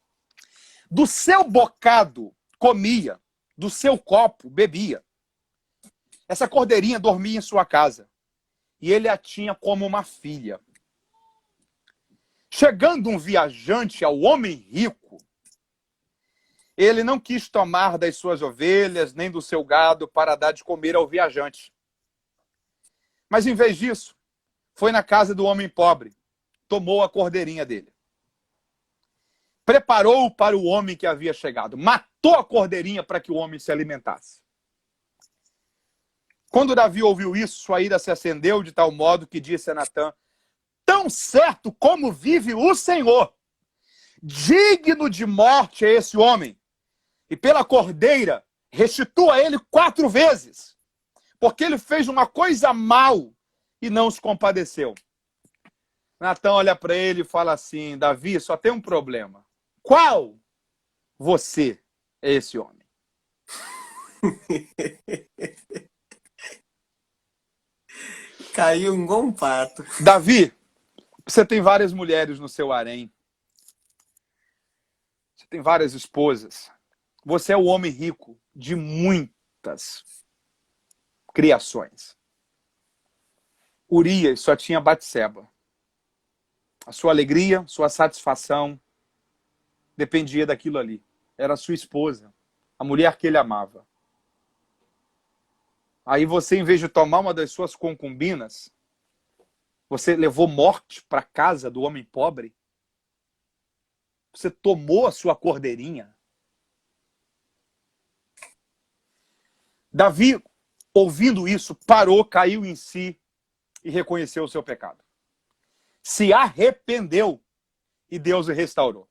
Do seu bocado comia, do seu copo bebia. Essa cordeirinha dormia em sua casa e ele a tinha como uma filha. Chegando um viajante ao homem rico, ele não quis tomar das suas ovelhas nem do seu gado para dar de comer ao viajante. Mas em vez disso, foi na casa do homem pobre, tomou a cordeirinha dele. Preparou para o homem que havia chegado, matou a cordeirinha para que o homem se alimentasse. Quando Davi ouviu isso, sua ira se acendeu de tal modo que disse a Natã, tão certo como vive o Senhor, digno de morte é esse homem, e pela cordeira restitua ele 4 vezes, porque ele fez uma coisa mal e não se compadeceu. Natã olha para ele e fala assim, Davi, só tem um problema. Qual? Você é esse homem. Caiu igual um pato. Davi, você tem várias mulheres no seu harém. Você tem várias esposas. Você é o homem rico de muitas criações. Urias só tinha Batseba. A sua alegria, sua satisfação dependia daquilo ali. Era a sua esposa, a mulher que ele amava. Aí você, em vez de tomar uma das suas concubinas, você levou morte para a casa do homem pobre. Você tomou a sua cordeirinha. Davi, ouvindo isso, parou, caiu em si e reconheceu o seu pecado. Se arrependeu e Deus o restaurou.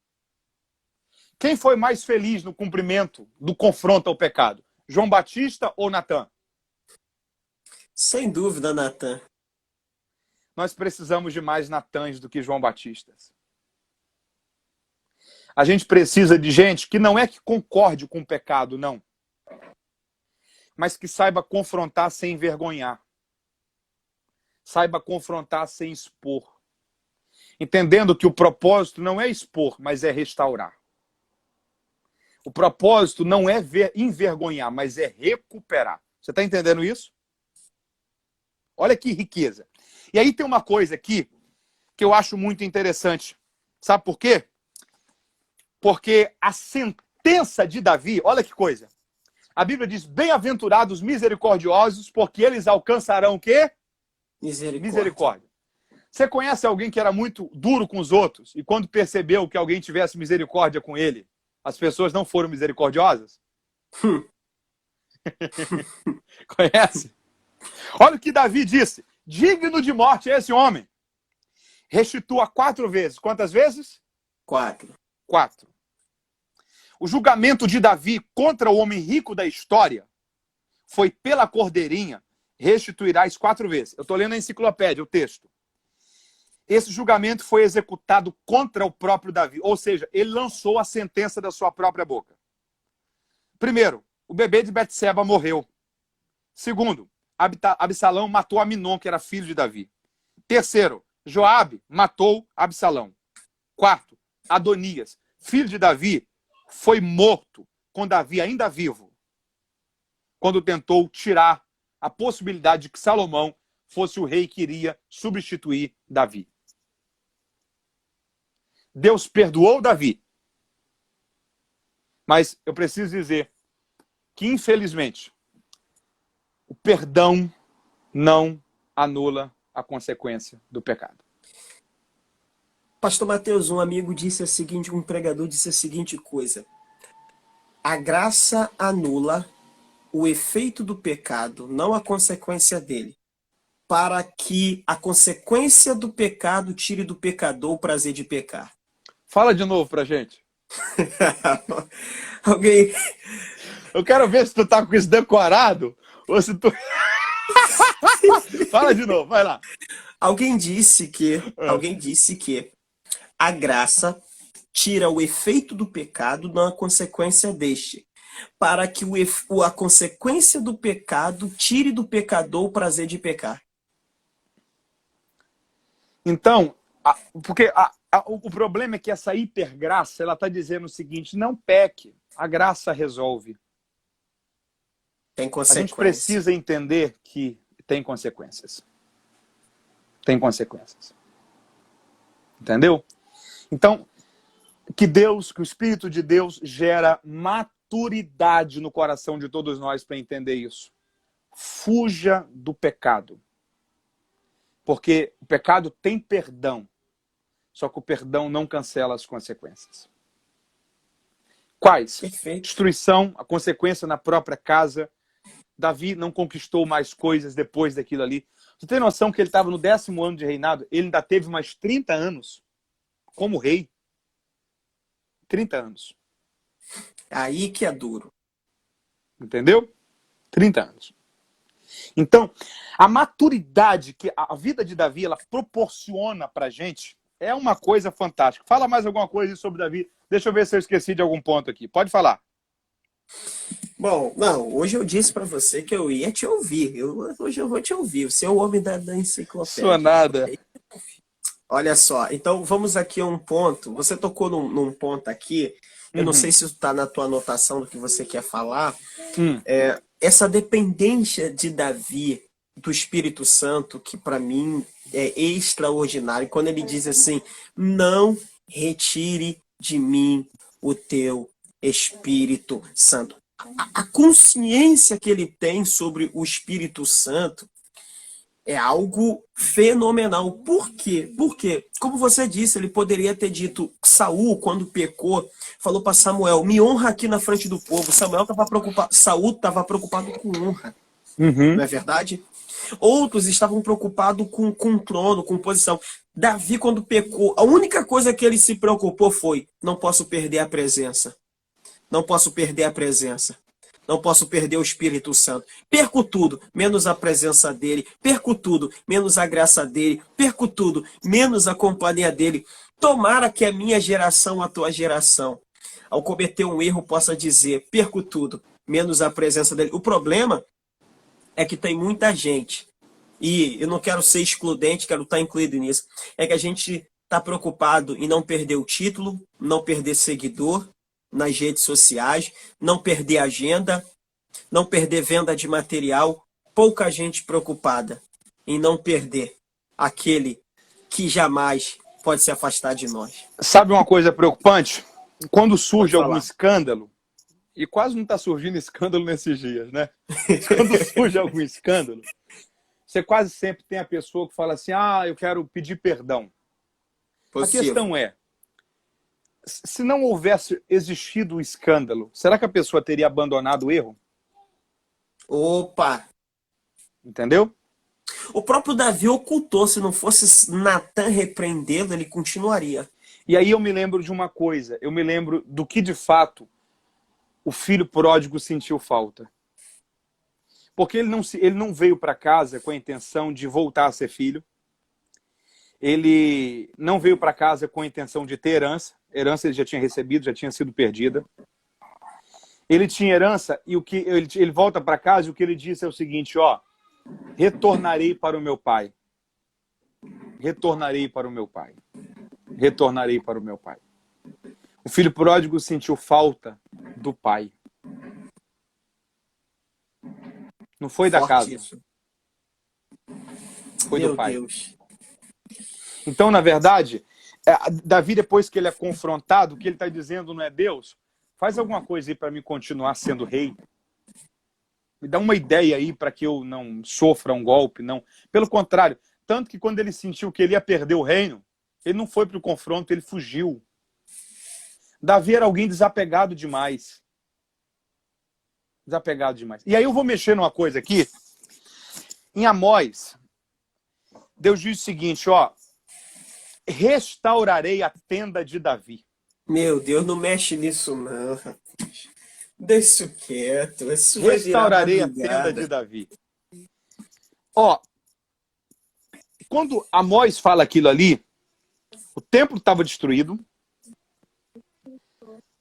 Quem foi mais feliz no cumprimento do confronto ao pecado? João Batista ou Natã? Sem dúvida, Natan. Nós precisamos de mais Natãs do que João Batistas. A gente precisa de gente que não é que concorde com o pecado, não. Mas que saiba confrontar sem envergonhar. Saiba confrontar sem expor. Entendendo que o propósito não é expor, mas é restaurar. O propósito não é envergonhar, mas é recuperar. Você está entendendo isso? Olha que riqueza. E aí tem uma coisa aqui que eu acho muito interessante. Sabe por quê? Porque a sentença de Davi, olha que coisa. A Bíblia diz, bem-aventurados misericordiosos, porque eles alcançarão o quê? Misericórdia. Você conhece alguém que era muito duro com os outros e quando percebeu que alguém tivesse misericórdia com ele, as pessoas não foram misericordiosas? Conhece? Olha o que Davi disse. Digno de morte é esse homem. Restitua 4 vezes. Quantas vezes? 4. 4. O julgamento de Davi contra o homem rico da história foi pela cordeirinha, restituirás 4 vezes. Eu estou lendo a enciclopédia, o texto. Esse julgamento foi executado contra o próprio Davi. Ou seja, ele lançou a sentença da sua própria boca. Primeiro, o bebê de Betseba morreu. Segundo, Absalão matou Aminon, que era filho de Davi. Terceiro, Joabe matou Absalão. Quarto, Adonias, filho de Davi, foi morto com Davi ainda vivo, quando tentou tirar a possibilidade de que Salomão fosse o rei que iria substituir Davi. Deus perdoou Davi. Mas eu preciso dizer que, infelizmente, o perdão não anula a consequência do pecado. Pastor Mateus, um amigo disse a seguinte, um pregador disse a seguinte coisa. A graça anula o efeito do pecado, não a consequência dele, para que a consequência do pecado tire do pecador o prazer de pecar. Fala de novo pra gente. Alguém... Eu quero ver se tu tá com isso decorado ou se tu... Fala de novo, vai lá. Alguém disse que a graça tira o efeito do pecado, não a consequência deste, para que a consequência do pecado tire do pecador o prazer de pecar. Então, porque o problema é que essa hipergraça, ela está dizendo o seguinte, não peque, a graça resolve. Tem A consequência. gente precisa entender que tem consequências. Tem consequências. Entendeu? Então, que o Espírito de Deus gera maturidade no coração de todos nós para entender isso. Fuja do pecado. Porque o pecado tem perdão. Só que o perdão não cancela as consequências. Quais? Perfeito. Destruição, a consequência na própria casa. Davi não conquistou mais coisas depois daquilo ali. Você tem noção que ele estava no 10º ano de reinado? Ele ainda teve mais 30 anos como rei. 30 anos. Aí que é duro. Entendeu? 30 anos. Então, a maturidade que a vida de Davi ela proporciona pra gente é uma coisa fantástica. Fala mais alguma coisa sobre Davi. Deixa eu ver se eu esqueci de algum ponto aqui. Pode falar. Bom, não, hoje eu disse pra você que eu ia te ouvir. Hoje eu vou te ouvir. Você é o homem da enciclopédia. Sou nada. Olha só, então vamos aqui a um ponto. Você tocou num ponto aqui. Eu não sei se isso está na tua anotação do que você quer falar. Essa dependência de Davi do Espírito Santo que para mim é extraordinário, quando ele diz assim: não retire de mim o teu Espírito Santo. A consciência que ele tem sobre o Espírito Santo é algo fenomenal. Por quê? Porque, como você disse, ele poderia ter dito, Saul, quando pecou, falou para Samuel: me honra aqui na frente do povo. Samuel estava preocupado, Saul estava preocupado com honra, não é verdade? Outros estavam preocupados com trono, com posição. Davi, quando pecou, a única coisa que ele se preocupou foi: não posso perder a presença. Não posso perder a presença. Não posso perder o Espírito Santo. Perco tudo, menos a presença dele. Perco tudo, menos a graça dele. Perco tudo, menos a companhia dele. Tomara que a minha geração, a tua geração, ao cometer um erro, possa dizer: perco tudo, menos a presença dele. O problema é que tem muita gente, e eu não quero ser excludente, quero estar incluído nisso, é que a gente está preocupado em não perder o título, não perder seguidor nas redes sociais, não perder agenda, não perder venda de material. Pouca gente preocupada em não perder aquele que jamais pode se afastar de nós. Sabe uma coisa preocupante? Quando Pode surge algum falar. escândalo, e quase não está surgindo escândalo nesses dias, né? Quando surge algum escândalo, você quase sempre tem a pessoa que fala assim: ah, eu quero pedir perdão. A questão é, se não houvesse existido o escândalo, será que a pessoa teria abandonado o erro? Opa! Entendeu? O próprio Davi ocultou, se não fosse Natan repreendê-lo, ele continuaria. E aí eu me lembro de uma coisa, eu me lembro do que de fato o filho pródigo sentiu falta. Porque ele não veio para casa com a intenção de voltar a ser filho. Ele não veio para casa com a intenção de ter herança. Herança ele já tinha recebido, já tinha sido perdida. Ele tinha herança e o que ele volta para casa e o que ele disse é o seguinte: ó, retornarei para o meu pai. Retornarei para o meu pai. Retornarei para o meu pai. O filho pródigo sentiu falta do pai. Não foi da casa. Isso. Foi Meu do pai. Deus. Então, na verdade, Davi, depois que ele é confrontado, o que ele está dizendo não é: Deus, faz alguma coisa aí para mim continuar sendo rei. Me dá uma ideia aí para que eu não sofra um golpe. Não. Pelo contrário, tanto que quando ele sentiu que ele ia perder o reino, ele não foi para o confronto, ele fugiu. Davi era alguém desapegado demais. Desapegado demais. E aí eu vou mexer numa coisa aqui. Em Amós, Deus diz o seguinte, ó: restaurarei a tenda de Davi. Meu Deus, não mexe nisso não, rapaz. Deixa isso quieto. Isso vai virar Restaurarei a tenda madrugada. de Davi. Ó, quando Amós fala aquilo ali, o templo estava destruído,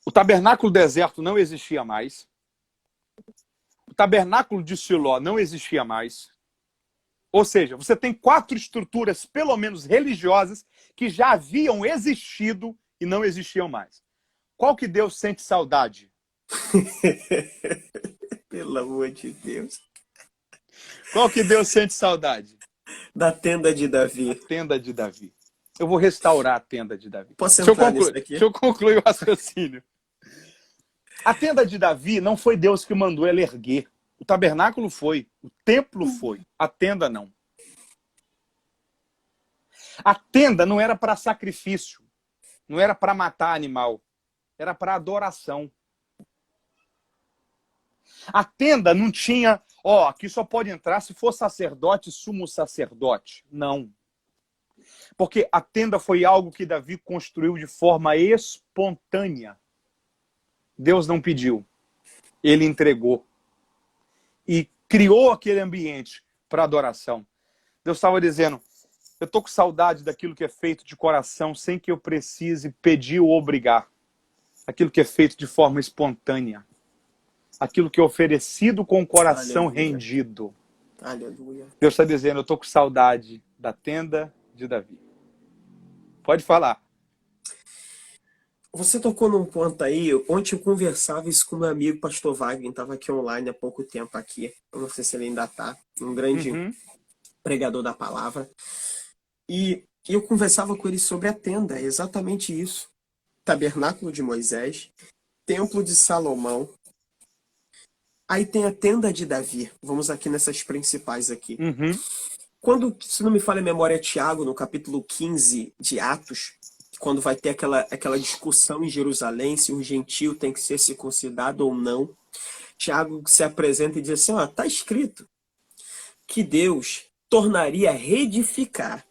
o tabernáculo deserto não existia mais, o tabernáculo de Siló não existia mais. Ou seja, você tem 4 estruturas, pelo menos religiosas, que já haviam existido e não existiam mais. Qual que Deus sente saudade? Pelo amor de Deus. Qual que Deus sente saudade? Da tenda de Davi. A tenda de Davi. Eu vou restaurar a tenda de Davi. Posso entrar nisso daqui? Deixa eu concluir o raciocínio. A tenda de Davi não foi Deus que mandou ela erguer. O tabernáculo foi, o templo foi, a tenda não. A tenda não era para sacrifício, não era para matar animal, era para adoração. A tenda não tinha, ó, aqui só pode entrar se for sacerdote, sumo sacerdote. Não. Porque a tenda foi algo que Davi construiu de forma espontânea. Deus não pediu, ele entregou. E criou aquele ambiente para adoração. Deus estava dizendo: eu estou com saudade daquilo que é feito de coração, sem que eu precise pedir ou obrigar. Aquilo que é feito de forma espontânea. Aquilo que é oferecido com o coração Aleluia. rendido. Aleluia. Deus está dizendo: eu estou com saudade da tenda de Davi. Pode falar. Você tocou num ponto aí, ontem eu conversava isso com meu amigo pastor Wagner, estava aqui online há pouco tempo aqui, eu não sei se ele ainda está, um grande Uhum, pregador da palavra, e eu conversava com ele sobre a tenda, é exatamente isso. Tabernáculo de Moisés, Templo de Salomão, aí tem a tenda de Davi, vamos aqui nessas principais aqui. uhum. Quando, se não me falha a memória, é Tiago, no capítulo 15 de Atos, quando vai ter aquela discussão em Jerusalém, se um gentio tem que ser circuncidado ou não, Tiago se apresenta e diz assim, ó, tá escrito que Deus tornaria a reedificar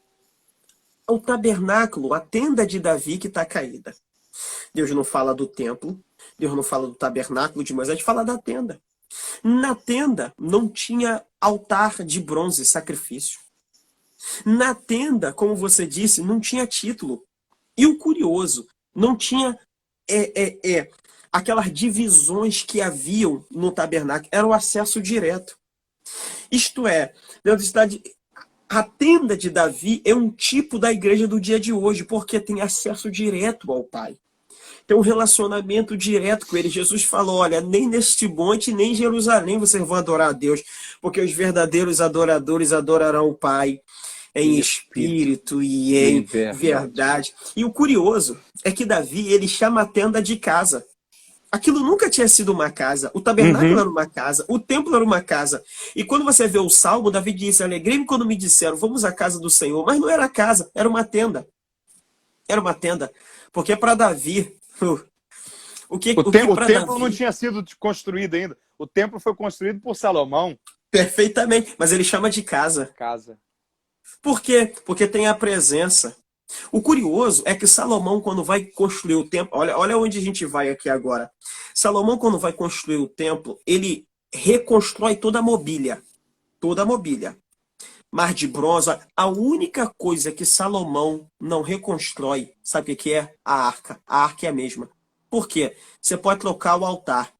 o tabernáculo, a tenda de Davi que está caída. Deus não fala do templo, Deus não fala do tabernáculo de Moisés, fala da tenda. Na tenda não tinha altar de bronze, sacrifício. Na tenda, como você disse, não tinha título. E o curioso, não tinha aquelas divisões que haviam no tabernáculo, era o acesso direto. Isto é, dentro da cidade, a tenda de Davi é um tipo da igreja do dia de hoje, porque tem acesso direto ao Pai. Tem um relacionamento direto com ele. Jesus falou, olha, nem neste monte, nem em Jerusalém vocês vão adorar a Deus, porque os verdadeiros adoradores adorarão o Pai em Em espírito espírito e e em em verdade. verdade. E o curioso é que Davi, ele chama a tenda de casa. Aquilo nunca tinha sido uma casa. O tabernáculo Uhum. era uma casa. O templo era uma casa. E quando você vê o Salmo, Davi disse, alegrei-me quando me disseram, vamos à casa do Senhor. Mas não era casa, era uma tenda. Era uma tenda. Porque para Davi, o que O para templo não Davi, tinha sido construído ainda. O templo foi construído por Salomão. perfeitamente, mas ele chama de casa. Casa. Por quê? Porque tem a presença. O curioso é que Salomão, quando vai construir o templo, olha onde a gente vai aqui agora. Salomão, quando vai construir o templo, ele reconstrói toda a mobília. Toda a mobília. Mar de bronze. A única coisa que Salomão não reconstrói, sabe o que é? A arca. A arca é a mesma. Por quê? Você pode trocar o altar.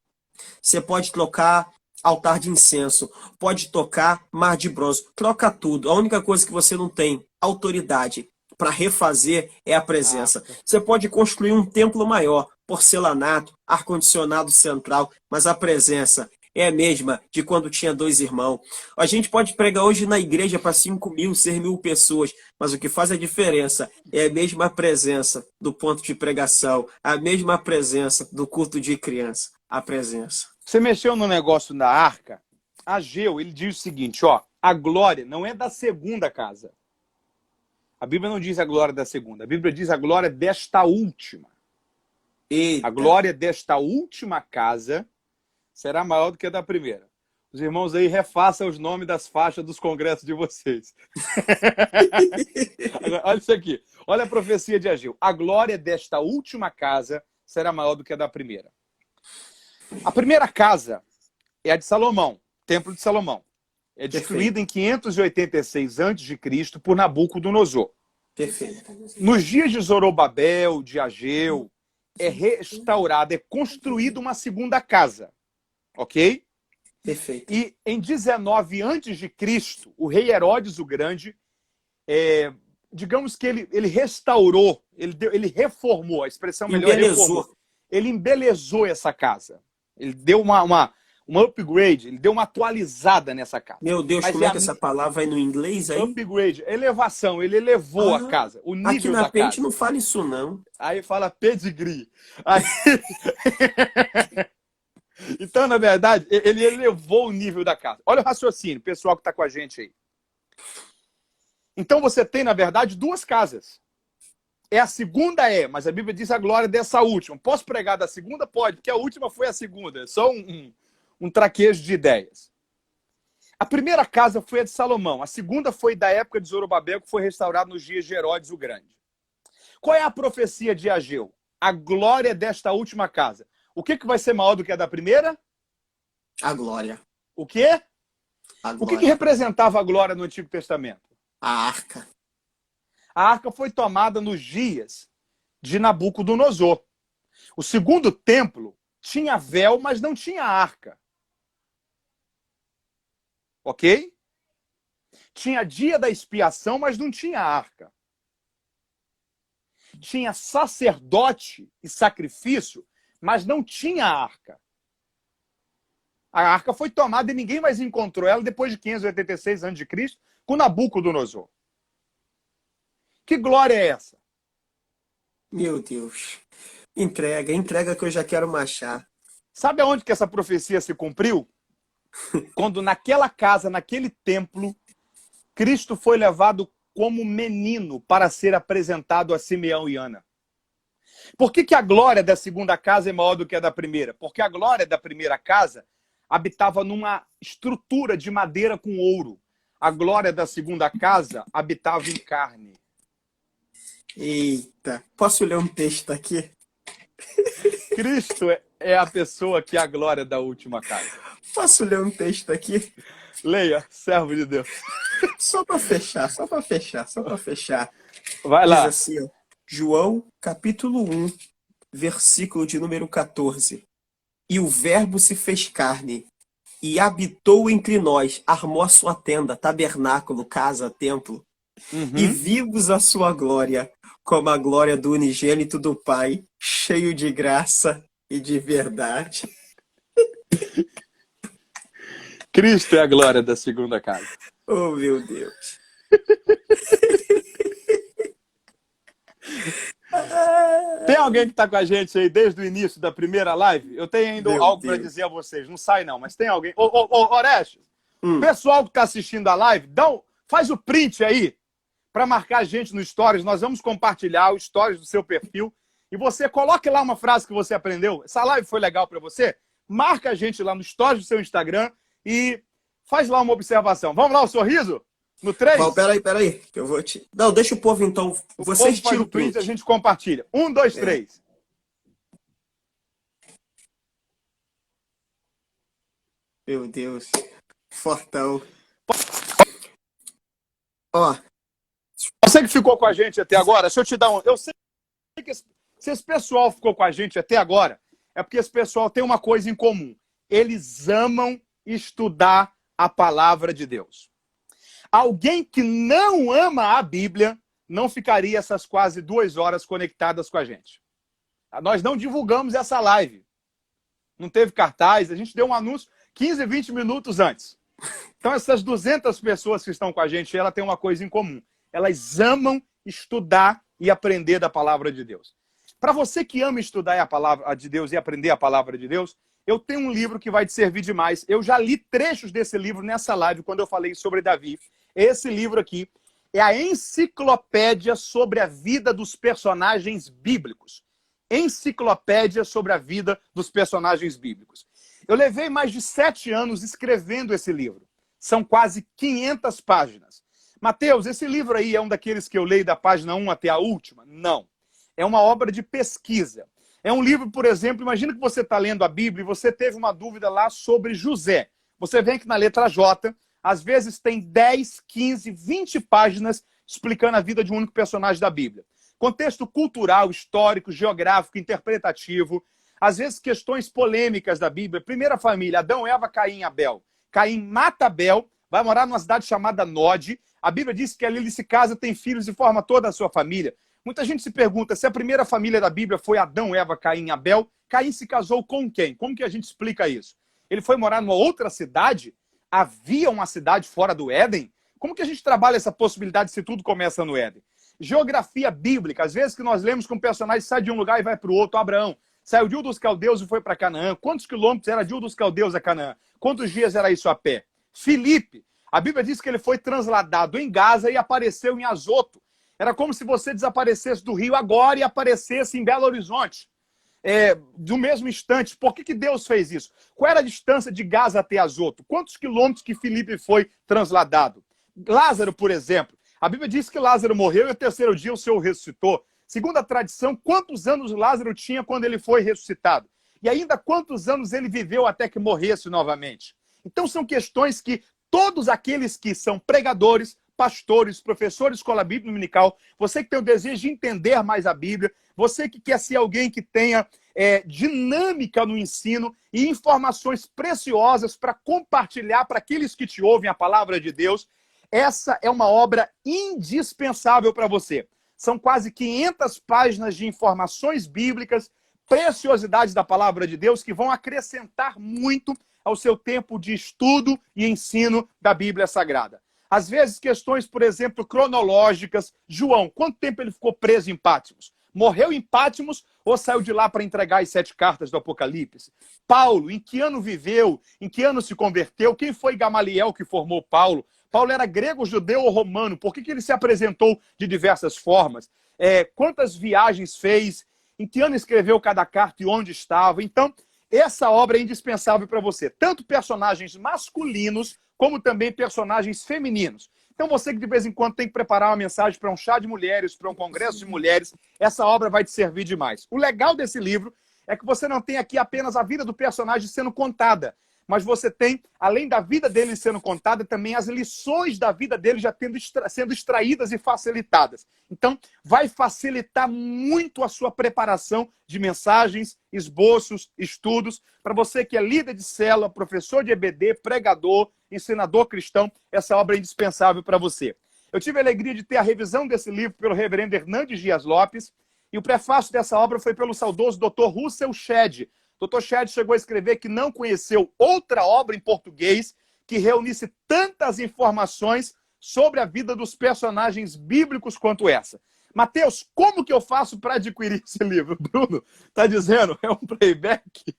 Você pode trocar altar de incenso. Pode tocar mar de bronze. Troca tudo. A única coisa que você não tem autoridade para refazer é a A presença. arca. Você pode construir um templo maior, porcelanato, ar-condicionado central, mas a presença é a mesma de quando tinha dois irmãos. A gente pode pregar hoje na igreja para 5.000, 6.000 pessoas, mas o que faz a diferença é a mesma presença do ponto de pregação, a mesma presença do culto de criança, a presença. Você mexeu no negócio da arca? Ageu, ele diz o seguinte, ó, a glória não é da segunda casa. A Bíblia não diz a glória da segunda, a Bíblia diz a glória desta última. A Eita! glória desta última casa será maior do que a da primeira. Os irmãos aí refaçam os nomes das faixas dos congressos de vocês. Agora, olha isso aqui. Olha a profecia de Ageu. A glória desta última casa será maior do que a da primeira. A primeira casa é a de Salomão, Templo de Salomão. É destruída em 586 a.C. por Nabucodonosor. Perfeito. Nos dias de Zorobabel, de Ageu, é restaurada, é construída uma segunda casa. Ok? Perfeito. E em 19 a.C., o rei Herodes o Grande, digamos que ele restaurou, ele reformou, a expressão melhor é reformou. Embelezou. Ele embelezou essa casa. Ele deu uma upgrade, ele deu uma atualizada nessa casa. Meu Deus, Mas como é que essa palavra vai no inglês aí? upgrade, elevação, ele elevou a Ah, casa, o aqui nível na da Pente casa. não fala isso não. Aí fala pedigree. Aí... Então, na verdade, ele elevou o nível da casa. Olha o raciocínio, pessoal que está com a gente aí. Então você tem, na verdade, duas casas. A segunda mas a Bíblia diz a glória dessa última. Posso pregar da segunda? Pode, porque a última foi a segunda. É só um traquejo de ideias. A primeira casa foi a de Salomão. A segunda foi da época de Zorobabel, que foi restaurada nos dias de Herodes o Grande. Qual é a profecia de Ageu? A glória desta última casa. O que vai ser maior do que a da primeira? A glória. O quê? A O que glória. representava a glória no Antigo Testamento? A arca. A arca foi tomada nos dias de Nabucodonosor. O segundo templo tinha véu, mas não tinha arca. Ok? Tinha dia da expiação, mas não tinha arca. tinha sacerdote e sacrifício, mas não tinha arca. A arca foi tomada e ninguém mais encontrou ela depois de 586 a.C., com Nabucodonosor. Que glória é essa? Meu Deus. Entrega que eu já quero marchar. Sabe aonde que essa profecia se cumpriu? Quando naquela casa, naquele templo, Cristo foi levado como menino para ser apresentado a Simeão e Ana. Por que a glória da segunda casa é maior do que a da primeira? Porque a glória da primeira casa habitava numa estrutura de madeira com ouro. A glória da segunda casa habitava em carne. Eita. Posso ler um texto aqui? Cristo é a pessoa que é a glória da última casa. Posso ler um texto aqui? Leia, servo de Deus. Só para fechar. Vai Diz lá. assim, ó, João, capítulo 1, versículo de número 14. E o verbo se fez carne e habitou entre nós, armou a sua tenda, tabernáculo, casa, templo, e vimos a sua glória, como a glória do unigênito do Pai, cheio de graça e de verdade. Cristo é a glória da segunda casa. Oh, meu Deus. Tem alguém que está com a gente aí desde o início da primeira live? Eu tenho ainda Meu algo para Deus. dizer a vocês. Não sai não, mas tem alguém. Orestes, Hum. pessoal que está assistindo a live, faz o print aí para marcar a gente no Stories. Nós vamos compartilhar os Stories do seu perfil. E você coloque lá uma frase que você aprendeu. Essa live foi legal para você? Marca a gente lá no Stories do seu Instagram e faz lá uma observação. Vamos lá, o sorriso? No 3? Bom, peraí, que eu vou te... Não, deixa o povo então, vocês faz tiram o print, a gente compartilha. 1, 2, 3. Meu Deus, fortão. Ó, Você que ficou com a gente até agora, deixa eu te dar um... Eu sei que se esse pessoal ficou com a gente até agora, é porque esse pessoal tem uma coisa em comum. Eles amam estudar a palavra de Deus. Alguém que não ama a Bíblia não ficaria essas quase 2 horas conectadas com a gente. Nós não divulgamos essa live. Não teve cartaz, a gente deu um anúncio 15, 20 minutos antes. Então essas 200 pessoas que estão com a gente, ela tem uma coisa em comum. Elas amam estudar e aprender da palavra de Deus. Para você que ama estudar a palavra de Deus e aprender a palavra de Deus, eu tenho um livro que vai te servir demais. Eu já li trechos desse livro nessa live, quando eu falei sobre Davi. Esse livro aqui é a enciclopédia sobre a vida dos personagens bíblicos. Enciclopédia sobre a vida dos personagens bíblicos. Eu levei mais de 7 anos escrevendo esse livro. São quase 500 páginas. Mateus, esse livro aí é um daqueles que eu leio da página 1 até a última? Não. É uma obra de pesquisa. É um livro, por exemplo, imagina que você está lendo a Bíblia e você teve uma dúvida lá sobre José. Você vem aqui na letra J, às vezes tem 10, 15, 20 páginas explicando a vida de um único personagem da Bíblia. Contexto cultural, histórico, geográfico, interpretativo. Às vezes questões polêmicas da Bíblia. Primeira família, Adão, Eva, Caim e Abel. Caim mata Abel, vai morar numa cidade chamada Nod. A Bíblia diz que ali ele se casa, tem filhos e forma toda a sua família. Muita gente se pergunta se a primeira família da Bíblia foi Adão, Eva, Caim e Abel. Caim se casou com quem? Como que a gente explica isso? Ele foi morar numa outra cidade? Havia uma cidade fora do Éden? Como que a gente trabalha essa possibilidade se tudo começa no Éden? Geografia bíblica. Às vezes que nós lemos que um personagem sai de um lugar e vai para o outro. Abraão saiu de Ur dos Caldeus e foi para Canaã. Quantos quilômetros era de Ur dos Caldeus a Canaã? Quantos dias era isso a pé? Filipe. A Bíblia diz que ele foi transladado em Gaza e apareceu em Azoto. Era como se você desaparecesse do Rio agora e aparecesse em Belo Horizonte. Do mesmo instante. Por que Deus fez isso? Qual era a distância de Gaza até Azoto? Quantos quilômetros que Filipe foi transladado? Lázaro, por exemplo. A Bíblia diz que Lázaro morreu e no 3º dia o Senhor ressuscitou. Segundo a tradição, quantos anos Lázaro tinha quando ele foi ressuscitado? E ainda quantos anos ele viveu até que morresse novamente? Então são questões que todos aqueles que são pregadores, pastores, professores de escola bíblica dominical, você que tem o desejo de entender mais a Bíblia, você que quer ser alguém que tenha dinâmica no ensino e informações preciosas para compartilhar para aqueles que te ouvem a palavra de Deus, essa é uma obra indispensável para você. São quase 500 páginas de informações bíblicas, preciosidades da palavra de Deus que vão acrescentar muito ao seu tempo de estudo e ensino da Bíblia Sagrada. Às vezes, questões, por exemplo, cronológicas. João, quanto tempo ele ficou preso em Patmos? Morreu em Patmos ou saiu de lá para entregar as 7 cartas do Apocalipse? Paulo, em que ano viveu? Em que ano se converteu? Quem foi Gamaliel que formou Paulo? Paulo era grego, judeu ou romano? Por que ele se apresentou de diversas formas? Quantas viagens fez? Em que ano escreveu cada carta e onde estava? Então, essa obra é indispensável para você. Tanto personagens masculinos, como também personagens femininos. Então você que de vez em quando tem que preparar uma mensagem para um chá de mulheres, para um congresso de mulheres, essa obra vai te servir demais. O legal desse livro é que você não tem aqui apenas a vida do personagem sendo contada, mas você tem, além da vida dele sendo contada, também as lições da vida dele já sendo extraídas e facilitadas. Então, vai facilitar muito a sua preparação de mensagens, esboços, estudos. Para você que é líder de célula, professor de EBD, pregador, ensinador cristão, essa obra é indispensável para você. Eu tive a alegria de ter a revisão desse livro pelo reverendo Hernandes Dias Lopes, e o prefácio dessa obra foi pelo saudoso Dr. Russell Shedd. Dr. Shedd chegou a escrever que não conheceu outra obra em português que reunisse tantas informações sobre a vida dos personagens bíblicos quanto essa. Mateus, como que eu faço para adquirir esse livro? Bruno está dizendo, é um playback.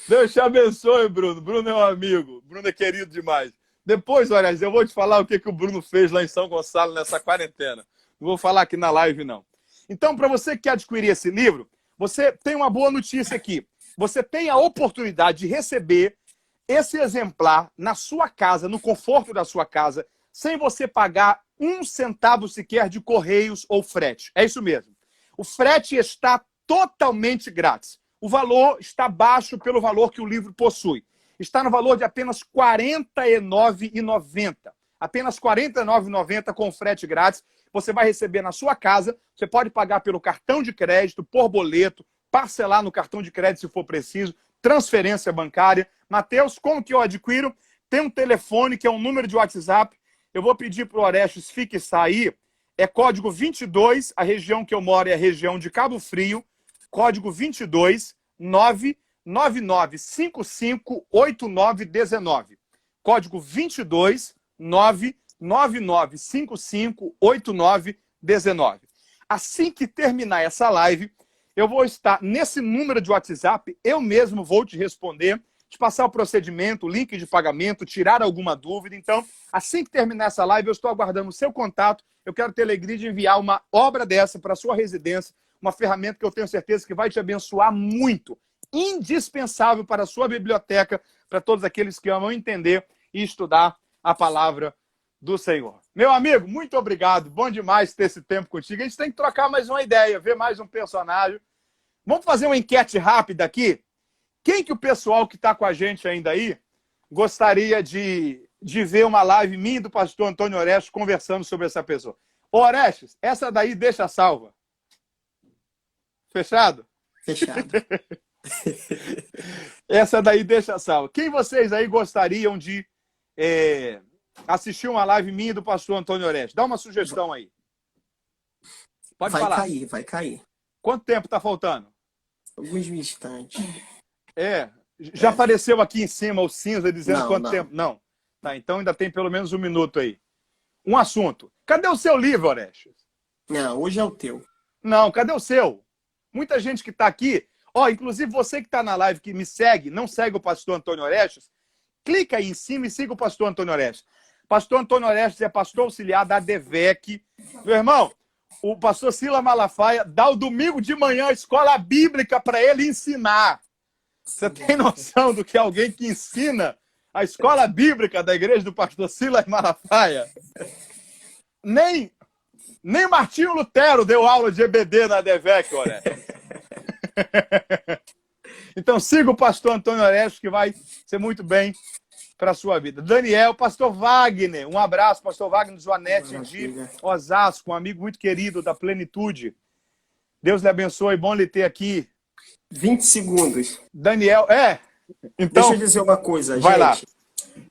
Deus te abençoe, Bruno. Bruno é um amigo. Bruno é querido demais. Depois, olha, eu vou te falar o que o Bruno fez lá em São Gonçalo nessa quarentena. Não vou falar aqui na live, não. Então, para você que quer adquirir esse livro, você tem uma boa notícia aqui. Você tem a oportunidade de receber esse exemplar na sua casa, no conforto da sua casa, sem você pagar 1 centavo sequer de correios ou frete. É isso mesmo. O frete está totalmente grátis. O valor está baixo pelo valor que o livro possui. Está no valor de apenas R$ 49,90. Apenas R$ 49,90 com frete grátis. Você vai receber na sua casa. Você pode pagar pelo cartão de crédito, por boleto, parcelar no cartão de crédito se for preciso, transferência bancária. Mateus, como que eu adquiro? Tem um telefone que é um número de WhatsApp. Eu vou pedir para o Orestes fixar aí. É código 22, a região que eu moro é a região de Cabo Frio. Código 22 999558919. Código 22 999558919. Assim que terminar essa live, eu vou estar nesse número de WhatsApp, eu mesmo vou te responder, te passar o procedimento, o link de pagamento, tirar alguma dúvida. Então, assim que terminar essa live, eu estou aguardando o seu contato. Eu quero ter a alegria de enviar uma obra dessa para a sua residência, uma ferramenta que eu tenho certeza que vai te abençoar muito. Indispensável para a sua biblioteca, para todos aqueles que amam entender e estudar a palavra do Senhor. Meu amigo, muito obrigado. Bom demais ter esse tempo contigo. A gente tem que trocar mais uma ideia, ver mais um personagem. Vamos fazer uma enquete rápida aqui? Quem que o pessoal que está com a gente ainda aí gostaria de ver uma live minha e do pastor Antônio Orestes conversando sobre essa pessoa? Ô, Orestes, essa daí deixa salva. Fechado? Fechado. Essa daí deixa salva. Quem vocês aí gostariam de assistir uma live minha e do pastor Antônio Orestes? Dá uma sugestão aí. Pode falar. Vai cair. Quanto tempo está faltando? Alguns instantes. Já apareceu aqui em cima o cinza dizendo Não, quanto não. tempo? Não. Tá, então ainda tem pelo menos 1 minuto aí. Um assunto. Cadê o seu livro, Orestes? Não, hoje é o teu. Não, cadê o seu? Muita gente que está aqui, inclusive você que está na live, que me segue, não segue o pastor Antônio Orestes, clica aí em cima e siga o pastor Antônio Orestes. Pastor Antônio Orestes é pastor auxiliar da DEVEC. Meu irmão, o pastor Silas Malafaia dá o domingo de manhã a escola bíblica para ele ensinar. Você tem noção do que é alguém que ensina a escola bíblica da igreja do pastor Silas Malafaia? Nem Martinho Lutero deu aula de EBD na DEVEC, Orestes. Então siga o pastor Antônio Orestes, que vai ser muito bem para a sua vida. Daniel, pastor Wagner, um abraço, pastor Wagner Joanete de Osasco, um amigo muito querido da Plenitude. Deus lhe abençoe, bom lhe ter aqui. 20 segundos. Daniel, então... Deixa eu dizer uma coisa, vai gente. lá.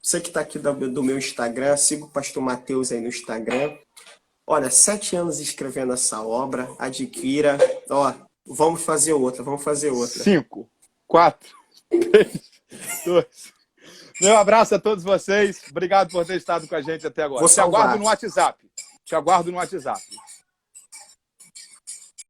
Você que está aqui do meu Instagram, siga o pastor Mateus aí no Instagram. Olha, 7 anos escrevendo essa obra, adquira. Ó, vamos fazer outra, vamos fazer outra. 5, 4, 3, 2. Meu abraço a todos vocês. Obrigado por ter estado com a gente até agora. Vou Te aguardo salvar. no WhatsApp. Te aguardo no WhatsApp.